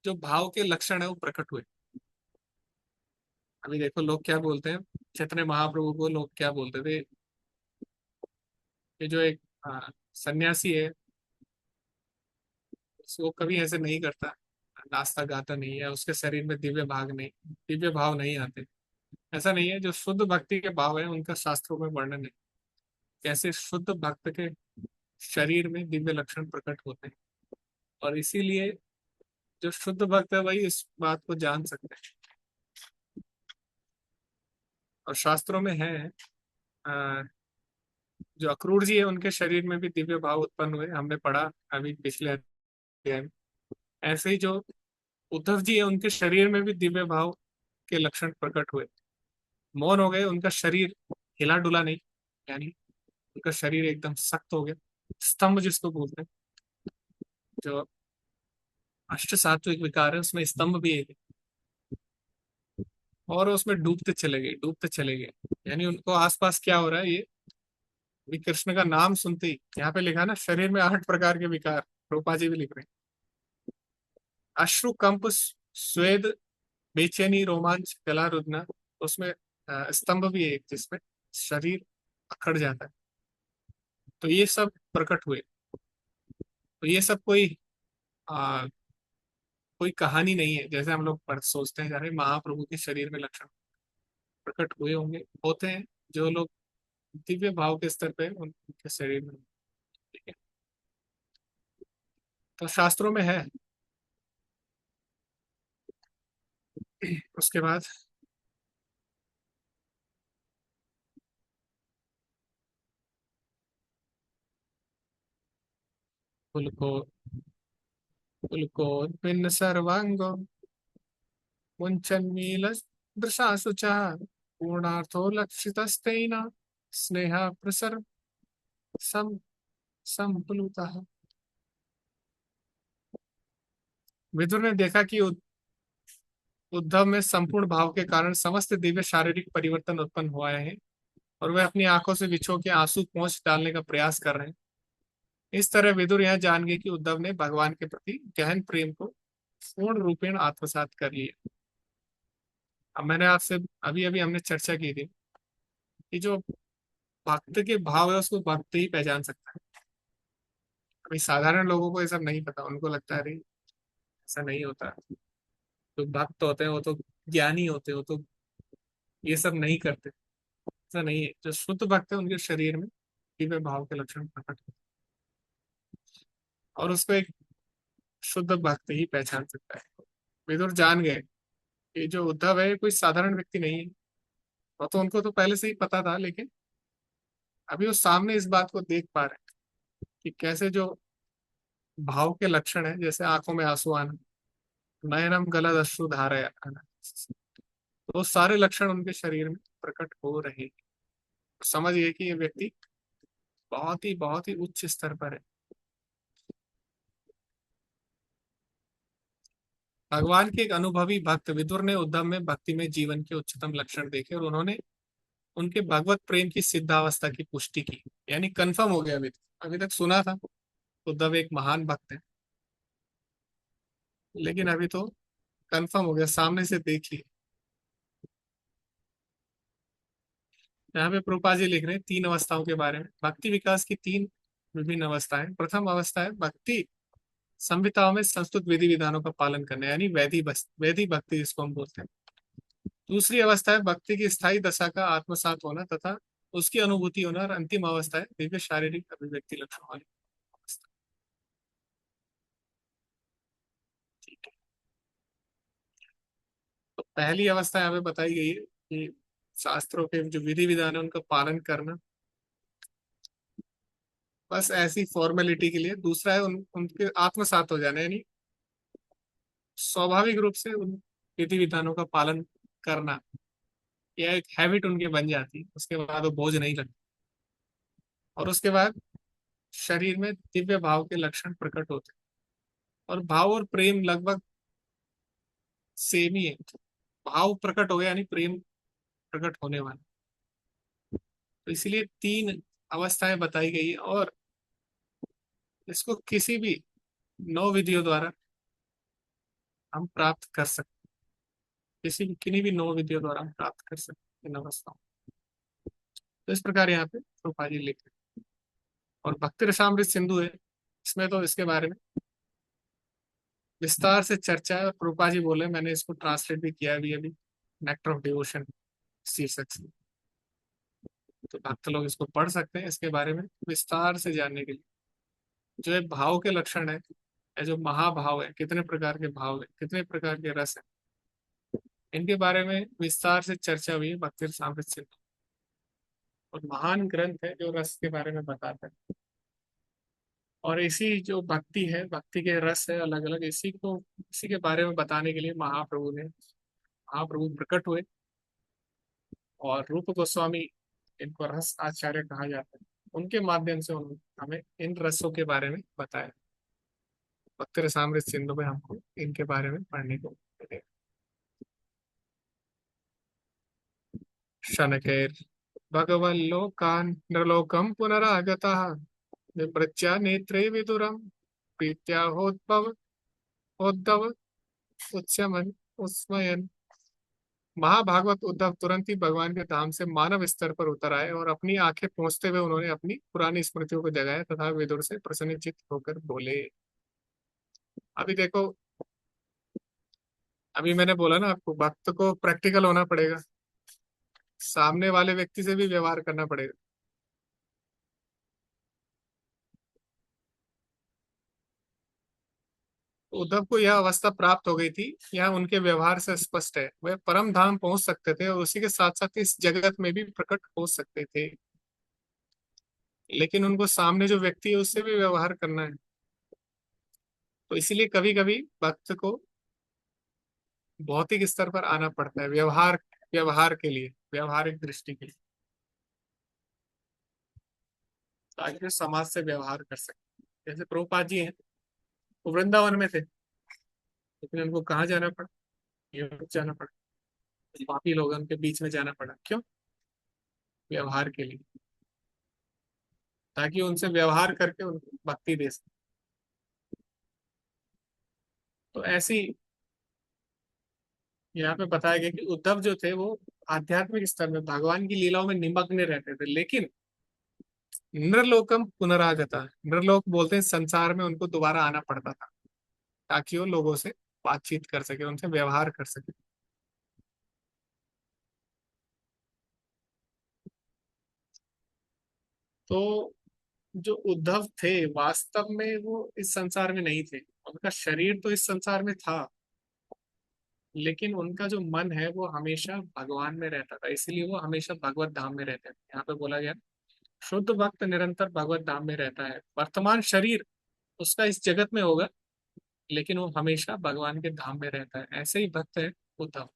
जो भाव के लक्षण है वो प्रकट हुए। अभी देखो लोग क्या बोलते हैं, चैतन्य महाप्रभु को लोग क्या बोलते थे, ये जो एक सन्यासी है, वो कभी ऐसे नहीं करता, नाचता गाता नहीं है, उसके शरीर में दिव्य भाव नहीं आते। ऐसा नहीं है। जो शुद्ध भक्ति के भाव है उनका शास्त्रों में वर्णन है, कैसे शुद्ध भक्त के शरीर में दिव्य लक्षण प्रकट होते हैं। और इसीलिए जो शुद्ध भक्त है वही इस बात को जान सकते हैं। और शास्त्रों में है, अ, जो अक्रूर जी है उनके शरीर में भी दिव्य भाव उत्पन्न हुए, हमने पढ़ा अभी पिछले अध्याय में। ऐसे ही जो उद्धव जी है उनके शरीर में भी दिव्य भाव के लक्षण प्रकट हुए। मौन हो गए, उनका शरीर हिला डुला नहीं, यानी उनका शरीर एकदम सख्त हो गया। स्तंभ जिसको बोलते हैं, जो अष्ट सात्विक विकार है उसमें स्तंभ भी एक है। और उसमें डूबते चले गए, यानी उनको आसपास क्या हो रहा है ये भी कृष्ण का नाम सुनते ही, यहाँ पे लिखा ना शरीर में 8 प्रकार के विकार, रूपा जी भी लिख रहे हैं। अश्रु कंप, स्वेद, बेचैनी, रोमांच, गला रुदना, उसमें स्तंभ भी है एक जिसमें शरीर अकड़ जाता है। तो ये सब प्रकट हुए। तो ये सब आ, कोई कहानी नहीं है, जैसे हम लोग सोचते हैं अरे महाप्रभु के शरीर में लक्षण प्रकट हुए होंगे, होते हैं। जो लोग दिव्य भाव के स्तर पे उनके शरीर में, ठीक है। तो शास्त्रों में है। उसके बाद पुलको पुलकोद्भिन्न सर्वांगो मुंचन्मील दृशासु च पूर्णार्थो लक्षितस्तेन स्नेह प्रसर सम संप्लुतः। विदुर ने देखा कि उद्धव में संपूर्ण भाव के कारण समस्त दिव्य शारीरिक परिवर्तन उत्पन्न हुआ है और वे अपनी आंखों से विछो के आंसू पोंछ डालने का प्रयास कर रहे हैं। इस तरह विदुर यह जान गए कि उद्धव ने भगवान के प्रति गहन प्रेम को पूर्ण रूपेण आत्मसात कर लिया। अब मैंने आपसे अभी अभी हमने चर्चा की थी कि जो भक्त के भाव है उसको भक्त ही पहचान सकता है। अभी साधारण लोगों को ये सब नहीं पता, उनको लगता है अरे ऐसा नहीं होता। जो भक्त होते हैं वो तो ज्ञानी होते हैं, वो तो ये सब नहीं करते। ऐसा नहीं है, जो शुद्ध भक्त है उनके शरीर में दिव्य भाव के लक्षण प्रकट होते हैं और उसको एक शुद्ध भक्त ही पहचान सकता है। विदुर जान गए कि जो उद्धव है ये कोई साधारण व्यक्ति नहीं है। वो तो उनको तो पहले से ही पता था, लेकिन अभी वो सामने इस बात को देख पा रहे हैं कि कैसे जो भाव के लक्षण है, जैसे आंखों में आंसू आना, नयनम गलत अश्रु धारा आना, तो वो सारे लक्षण उनके शरीर में प्रकट हो रहे हैं। तो समझिए कि ये व्यक्ति बहुत ही उच्च स्तर पर है। भगवान के एक अनुभवी भक्त विदुर ने उद्धव में भक्ति में जीवन के उच्चतम लक्षण देखे और उन्होंने उनके भगवत प्रेम की सिद्धावस्था की पुष्टि की। यानी कंफर्म हो गया। अभी तक सुना था उद्धव एक महान भक्त है, लेकिन अभी तो कंफर्म हो गया, सामने से देख लिया। यहाँ पे प्रभुपाद जी लिख रहे हैं 3 अवस्थाओं के बारे में। भक्ति विकास की 3 विभिन्न अवस्थाएं। प्रथम अवस्था है भक्ति संहिताओं में संस्तुत विधि विधानों का पालन करना, यानी वैधि भक्ति जिसको हम बोलते हैं। दूसरी अवस्था है भक्ति की स्थायी दशा का आत्मसात होना तथा उसकी अनुभूति होना, और अंतिम अवस्था है दिव्य शारीरिक अभिव्यक्ति लक्षण वाली अवस्था। ठीक है, तो पहली अवस्था यहाँ पे बताई गई है कि शास्त्रों के जो विधि विधान है उनका पालन करना, बस ऐसी फॉर्मेलिटी के लिए। दूसरा है उनके आत्मसात हो जाना, यानी स्वाभाविक रूप से उन विधि विधानों का पालन करना, यह एक हैबिट उनके बन जाती है। उसके बाद वो बोझ नहीं लगता और उसके बाद शरीर में दिव्य भाव के लक्षण प्रकट होते हैं। और भाव और प्रेम लगभग सेम ही है। भाव प्रकट हो गया यानी प्रेम प्रकट होने वाला। तो इसलिए 3 अवस्थाएं बताई गई है और इसको किसी भी 9 विधियों द्वारा हम प्राप्त कर सकते हैं। किसी भी किन्हीं भी 9 विधियों द्वारा हम प्राप्त कर सकते हैं इन अवस्थाओं। तो इस प्रकार यहाँ पे रूपाजी लिख रहे हैं। और भक्ति रसामृत सिंधु है, इसमें तो इसके बारे में विस्तार से चर्चा है। और रूपा जी बोले, मैंने इसको ट्रांसलेट भी किया अभी अभी, नेक्टर ऑफ डिवोशन शीर्षक से। तो भक्त लोग इसको पढ़ सकते हैं इसके बारे में विस्तार से जानने के लिए। जो एक भाव के लक्षण है, या जो महाभाव है, कितने प्रकार के भाव है, कितने प्रकार के रस है, इनके बारे में विस्तार से चर्चा हुई है भक्ति रसामृत सिंधु। और महान ग्रंथ है जो रस के बारे में बताता है। और इसी जो भक्ति है, भक्ति के रस है अलग अलग, इसी के बारे में बताने के लिए महाप्रभु प्रकट हुए। और रूप गोस्वामी, इनको रस आचार्य कहा जाता है, उनके माध्यम से उन्होंने हमें इन रसों के बारे में बताया। भक्ति रसामृत सिंधु में हमको इनके बारे में पढ़ने को मिलेगा। शनकैर भगवल्लोकान् नृलोकं पुनरागतः विमृत्य नेत्रे विदुरं प्रीत्या उद्धव उत्स्यमन उस्मयन। महाभागवत उद्धव तुरंत ही भगवान के धाम से मानव स्तर पर उतर आए और अपनी आंखें पहुंचते हुए उन्होंने अपनी पुरानी स्मृतियों को जगाया तथा विदुर से प्रसन्नचित्त होकर बोले। अभी देखो, अभी मैंने बोला ना आपको, भक्त को प्रैक्टिकल होना पड़ेगा, सामने वाले व्यक्ति से भी व्यवहार करना पड़ेगा। उद्धव को यह अवस्था प्राप्त हो गई थी, यह उनके व्यवहार से स्पष्ट है। वे परम धाम पहुंच सकते थे और उसी के साथ साथ इस जगत में भी प्रकट हो सकते थे, लेकिन उनको सामने जो व्यक्ति है उससे भी व्यवहार करना है। तो इसीलिए कभी कभी भक्त को भौतिक स्तर पर आना पड़ता है, व्यवहार व्यवहार के लिए, व्यवहारिक दृष्टि के लिए, ताकि वे समाज से व्यवहार कर सके। जैसे प्रभुपाद जी हैं, वो वृंदावन में थे, लेकिन उनको कहाँ जाना पड़ा? यूरोप जाना पड़ा, बाकी लोग उनके बीच में जाना पड़ा। क्यों? व्यवहार के लिए, ताकि उनसे व्यवहार करके उनको भक्ति दे सके। तो ऐसी यहाँ पे बताया गया कि उद्धव जो थे वो आध्यात्मिक स्तर में भगवान की लीलाओं में निमग्न रहते थे, लेकिन नृलोकम पुनरागता, नृलोक बोलते हैं संसार में उनको दोबारा आना पड़ता था, ताकि वो लोगों से बातचीत कर सके, उनसे व्यवहार कर सके। तो जो उद्धव थे वास्तव में वो इस संसार में नहीं थे, उनका शरीर तो इस संसार में था, लेकिन उनका जो मन है वो हमेशा भगवान में रहता था, इसलिए वो हमेशा भगवत धाम में रहते थे। यहाँ पे बोला गया शुद्ध भक्त निरंतर भगवत धाम में रहता है, वर्तमान शरीर उसका इस जगत में होगा, लेकिन वो हमेशा भगवान के धाम में रहता है। ऐसे ही भक्त है उद्धव।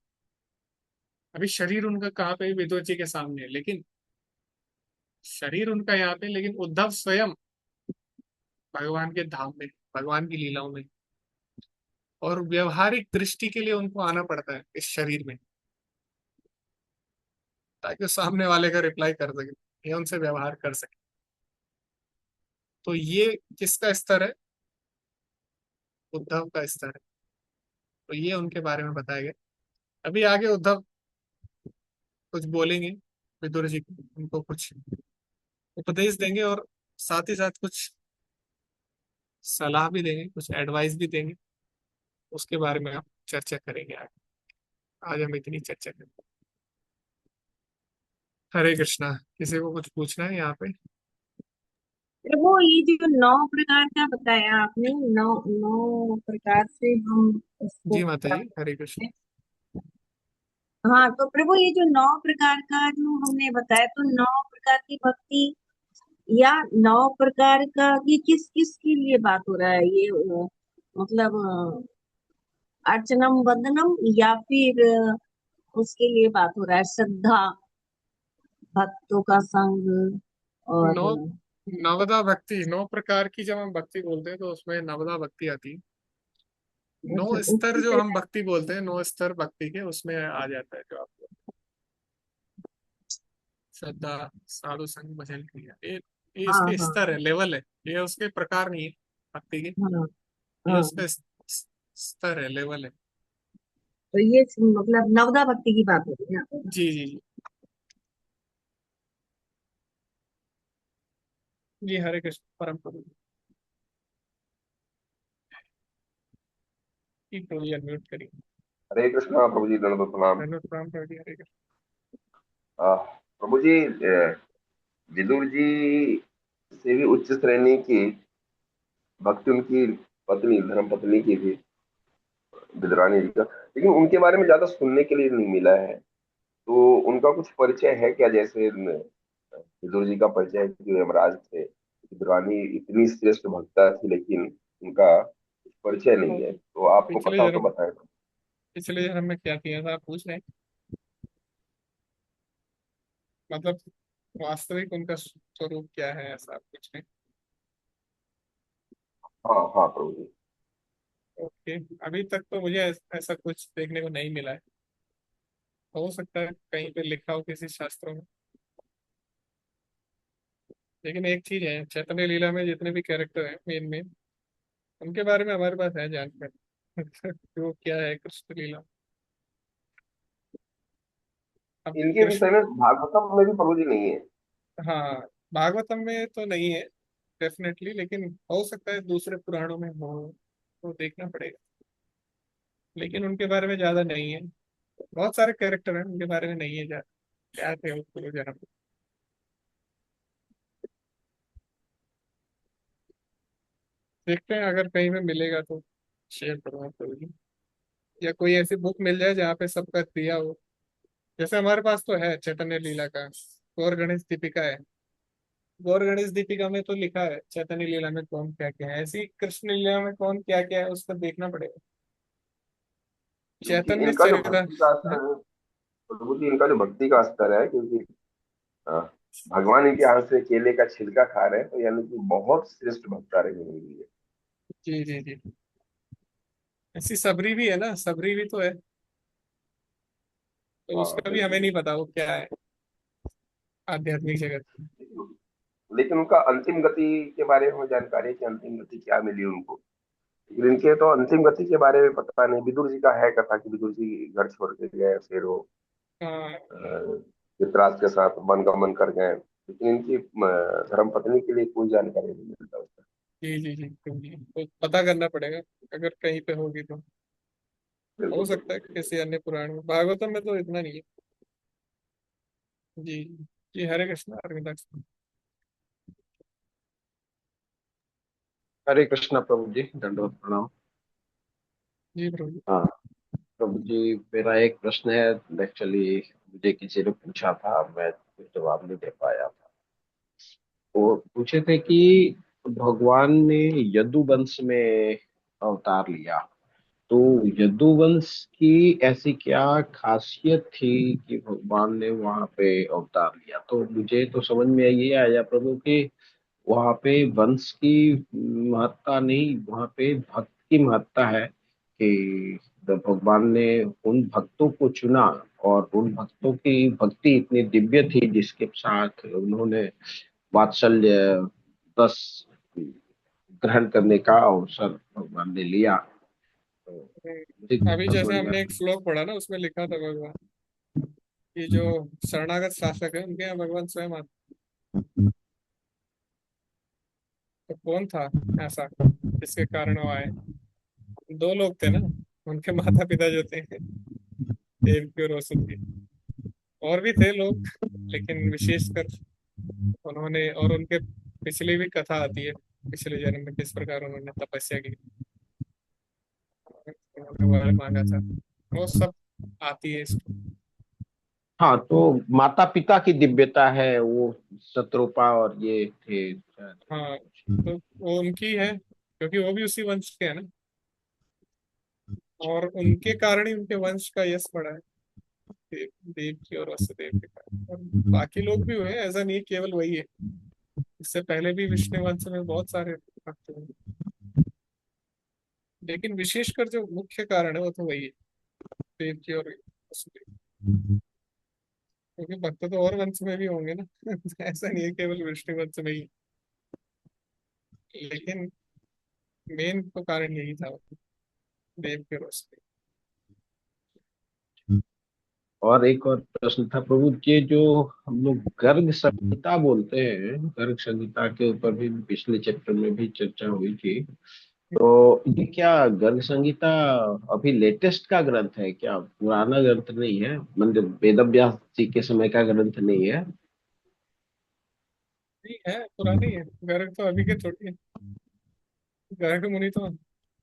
अभी शरीर उनका कहाँ पे? विदुर जी के सामने है, लेकिन शरीर उनका यहाँ पे, लेकिन उद्धव स्वयं भगवान के धाम में, भगवान की लीलाओं में। और व्यवहारिक दृष्टि के लिए उनको आना पड़ता है इस शरीर में, ताकि वो सामने वाले का रिप्लाई कर सके या उनसे व्यवहार कर सके। तो ये किसका स्तर है? उद्धव का स्तर है। तो ये उनके बारे में बताया गया। अभी आगे उद्धव कुछ बोलेंगे विदुर जी को, उनको कुछ उपदेश देंगे और साथ ही साथ कुछ सलाह भी देंगे, कुछ एडवाइस भी देंगे। उसके बारे में आप चर्चा करेंगे आगे। आज हम इतनी चर्चा करेंगे। हरे कृष्णा। किसी को कुछ पूछना है यहाँ पे? प्रभु ये जो 9 प्रकार का बताया आपने, नौ नौ प्रकार से हम उसको जी माता जी, प्राप्त हरे कृष्ण। करते हैं। हाँ, तो प्रभु ये जो 9 प्रकार का जो हमने बताया, तो 9 प्रकार की भक्ति या 9 प्रकार का, ये किस किस के लिए बात हो रहा है? ये मतलब अर्चनम वंदनम, या फिर उसके लिए बात हो रहा है श्रद्धा, भक्तों का संग, और नौ नवदा भक्ति, 9 प्रकार की जब हम भक्ति बोलते हैं तो उसमें नवदा भक्ति आती है। नौ अच्छा, स्तर उसकी जो हम चर्चा। भक्ति बोलते हैं, 9 स्तर भक्ति के उसमें आ जाता है जो आपको श्रद्धा, साधु संग, भजन क्रिया, ये हाँ इसके हाँ स्तर है, लेवल है। ये उसके प्रकार नहीं है भक्ति के, हाँ ये हाँ। उसका स्तर है, लेवल है। तो ये मतलब नवदा भक्ति की बात हो रही है यहाँ पे। जी जी जी जी। हरे कृष्ण परम प्रभु जी, प्रभु जी अनम्यूट करिए। हरे कृष्णा प्रभु जी, दंडवत प्रणाम। धन्यवाद प्रणाम प्रभु जी, हरे कृष्ण। प्रभु जी, विदुर जी से भी उच्च श्रेणी की भक्ति उनकी पत्नी, धर्म पत्नी की थी, विदुरानी जी का, लेकिन उनके बारे में ज्यादा सुनने के लिए नहीं मिला है। तो उनका कुछ परिचय है क्या? जैसे विदुर जी का परिचय है कि यमराज थे, विदुरानी इतनी श्रेष्ठ भक्ता थी, लेकिन उनका कुछ परिचय तो नहीं है। तो आपको पिछले पता हो तो जन्म, बताएं। पिछले जन्म में क्या किया था आप पूछ रहे हैं? मतलब वास्तविक उनका स्वरूप क्या है, ऐसा आप पूछ रहे हाँ हाँ प्रभु जी। हैं? ओके। अभी तक तो मुझे ऐसा कुछ देखने को नहीं मिला है। हो सकता है कहीं पे लिखा हो किसी शास्त्रों में। लेकिन एक चीज है, चैतन्य लीला में जितने भी कैरेक्टर हैं मेन मेन, उनके बारे में हमारे पास है जानकारी। वो क्या है कृष्ण लीला। अब इनके कृष्ण, विषय में भागवतम में भी प्रभु जी नहीं है। हाँ, भागवतम में तो नहीं है डेफिनेटली, लेकिन हो सकता है दूसरे पुराणों में हो, तो देखना पड़ेगा। लेकिन उनके बारे में ज्यादा नहीं है। बहुत सारे कैरेक्टर हैं, उनके बारे में नहीं है ज्यादा, क्या थे वो पूर्व जन्म। देखते हैं, अगर कहीं में मिलेगा तो शेयर करूँगा कभी। या कोई ऐसी बुक मिल जाए जहाँ पे सबका दिया हो। जैसे हमारे पास तो है चैतन्य लीला का गौर गणेश दीपिका है। गौर गणेश दीपिका में तो लिखा है चैतन्य लीला में कौन क्या क्या है, ऐसी कृष्ण लीला में कौन क्या क्या है उसका देखना पड़ेगा। क्योंकि चैतन्य इनका जो चरिता। भक्ति शास्त्र हाँ है, प्रभु जी इनका जो भक्ति का स्तर है, क्योंकि अ, भगवान इनके हाथ से केले का छिलका खा रहे हैं, तो यानी कि बहुत श्रेष्ठ भक्ता रही होंगी ये। जी जी जी। ऐसी सबरी भी है ना, सबरी भी तो है, तो हाँ उसका भी हमें बिल्कुल। नहीं पता वो क्या है आध्यात्मिक जगत। लेकिन उनका अंतिम गति के बारे में जानकारी है कि अंतिम गति क्या मिली उनको। लेकिन इनके तो अंतिम गति के बारे में पता नहीं। विदुर जी का है कथा कि विदुर जी घर छोड़ के गए, फिर वो हाँ धृतराष्ट्र के साथ वनगमन कर गए, लेकिन इनकी धर्म पत्नी के लिए कोई जानकारी नहीं मिलता उसका। जी जी जी, क्योंकि तो पता करना पड़ेगा, अगर कहीं पे होगी तो। हो बिल्कुल सकता बिल्कुल है बिल्कुल। किसी अन्य पुराण में, भागवतम में तो इतना नहीं है। जी जी, हरे कृष्ण अरविंदाक्ष। हरे कृष्णा प्रभु जी, दंडवत प्रणाम। जी प्रभु। हाँ प्रभु जी, मेरा एक प्रश्न है। एक्चुअली मुझे किसी ने पूछा था, मैं कुछ जवाब नहीं दे पाया था। वो पूछे थे कि भगवान ने यदुवंश में अवतार लिया, तो यदुवंश की ऐसी क्या खासियत थी कि भगवान ने वहां पे अवतार लिया? तो मुझे तो समझ में ये आया प्रभु कि वहां पे वंश की महत्ता नहीं, वहां पे भक्त की महत्ता है कि जब भगवान ने उन भक्तों को चुना, और उन भक्तों की भक्ति इतनी दिव्य थी जिसके साथ उन्होंने वात्सल्य रस ग्रहण करने का अवसर भगवान ने लिया। तो मुझे अभी समझ जैसे में हमने एक श्लोक पढ़ा ना, उसमें लिखा था भगवान कि जो शरणागत शासक है उनके यहाँ भगवान स्वयं आते। तो कौन था ऐसा जिसके कारण वो आए? दो लोग थे ना, उनके माता पिता जो थे, देवकी और वसुदेव। और भी थे लोग, लेकिन विशेषकर उन्होंने, और उनके पिछली भी कथा आती है, पिछले जन्म में किस प्रकार उन्होंने तपस्या की, उन्होंने वर मांगा था, वो सब आती है इसमें। हाँ, तो माता पिता की दिव्यता है वो, शत्रुपा और ये थे शायद। हाँ, तो वो उनकी है, क्योंकि वो भी उसी वंश के है ना, और उनके कारण ही उनके वंश का यश बढ़ा है, देव की और वसुदेव के कारण। और बाकी लोग भी हुए, ऐसा नहीं है केवल वही है, इससे पहले भी विष्णु वंश में बहुत सारे भक्त हुए, लेकिन विशेषकर जो मुख्य कारण है वो तो वही है, देव की और वसुदेव। क्योंकि भक्त तो और वंश में भी होंगे ना ऐसा नहीं है केवल विष्णु वंश में ही, लेकिन मेन तो कारण यही था, देव के और वसुदेव। और एक और प्रश्न था प्रभु, ये जो हम लोग गर्ग संहिता बोलते हैं, गर्ग संहिता के ऊपर भी पिछले चैप्टर में भी चर्चा हुई थी। तो ये क्या गर्ग संहिता अभी लेटेस्ट का ग्रंथ है क्या? पुराना ग्रंथ नहीं है, मतलब वेदव्यास जी के समय का ग्रंथ नहीं है? नहीं है, पुरानी है। गर्ग तो अभी के थोड़ी है। गर्ग मुनि तो,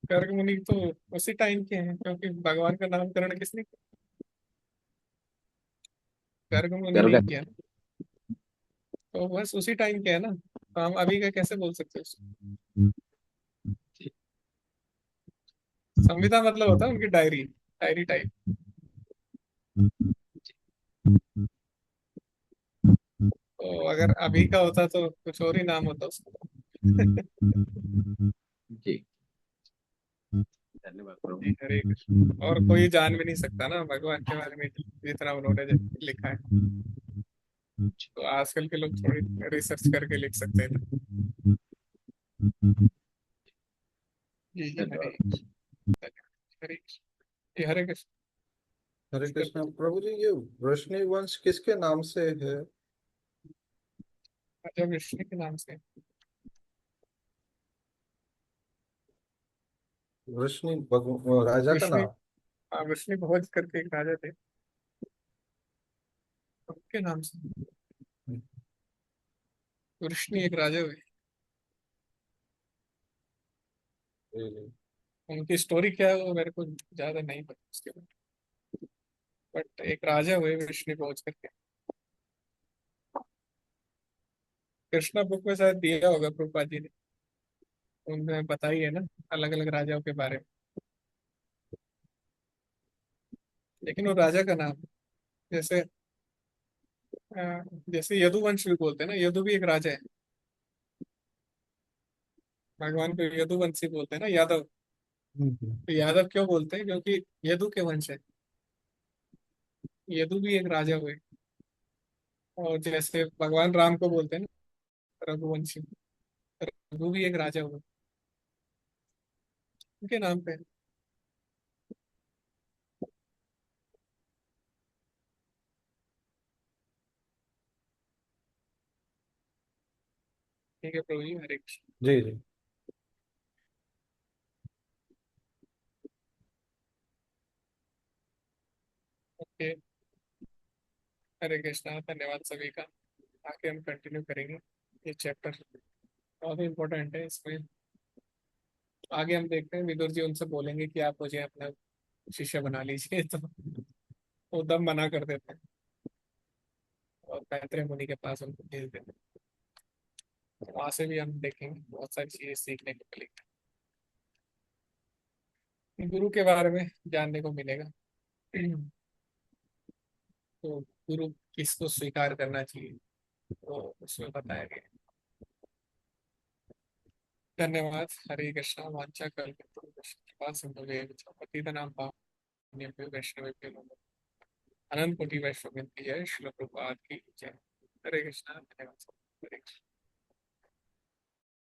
गर्ग मुनि तो उसी टाइम के हैं, क्योंकि भगवान का नामकरण किसने किया? गर्ग मुनि ने गर्ग। किया ना। तो बस उसी टाइम के है ना, तो हम अभी का कैसे बोल सकते हैं उसको? संविदा मतलब होता है उनकी डायरी, डायरी टाइप। तो अगर अभी का होता तो कुछ और ही नाम होता उसका जी, धन्यवाद प्रभु। जी, हरे कृष्ण। और कोई जान भी नहीं सकता ना भगवान के बारे में जितना उन्होंने लिखा है। तो आजकल के लोग थोड़ी रिसर्च करके लिख सकते हैं ना। जी जी, हरे धन्यवाद। कृष्ण, हरे कृष्ण। जी, हरे कृष्ण। हरे कृष्णा प्रभु जी, ये वृष्णि वंश किसके नाम से है? राजा विष्णु के नाम से। राजा का विष्णु, नाम? हाँ, विष्णु भोज करके एक राजा थे, उनके नाम से विष्णु एक राजा हुए। उनकी स्टोरी क्या है वो मेरे को ज्यादा नहीं पता उसके बारे में, बट एक राजा हुए विष्णु भोज करके। कृष्णा बुक में शायद दिया होगा प्रभुपाद जी ने, उनमें बताई है ना अलग अलग राजाओं के बारे में, लेकिन वो राजा का नाम है। जैसे जैसे यदुवंश भी बोलते हैं ना, यदु भी एक राजा है। भगवान को यदुवंशी बोलते हैं ना, यादव। तो यादव क्यों बोलते हैं? क्योंकि यदु के वंश है। यदु भी एक राजा हुए। और जैसे भगवान राम को बोलते हैं ना रघुवंशी, रघु भी एक राजा हुए उनके नाम पे। ठीक है प्रभु जी, हरे कृष्ण। जी जी। ओके। हरे कृष्णा, धन्यवाद सभी का। आगे हम कंटिन्यू करेंगे ये चैप्टर, बहुत ही इम्पोर्टेंट है। इसमें आगे हम देखते हैं, विदुर जी उनसे बोलेंगे कि आप मुझे अपना शिष्य बना लीजिए, तो वो दम मना कर देते हैं और मैत्रेय मुनि के पास उनको भेज देते हैं। तो वहां से भी हम देखेंगे, बहुत सारी चीजें सीखने को मिलेगी, गुरु के बारे में जानने को मिलेगा। तो गुरु किसको स्वीकार करना चाहिए, तो उसमें बताया गया। धन्यवाद। हरे कृष्णा। वांछा कृपा सिंधु पतितनां पावनेभ्यो वैष्णवेभ्यो नमो। अनंत कोटि वैष्णव की जय। श्रील प्रभुपाद की जय। हरे कृष्णा। धन्यवाद। हरे कृष्णा।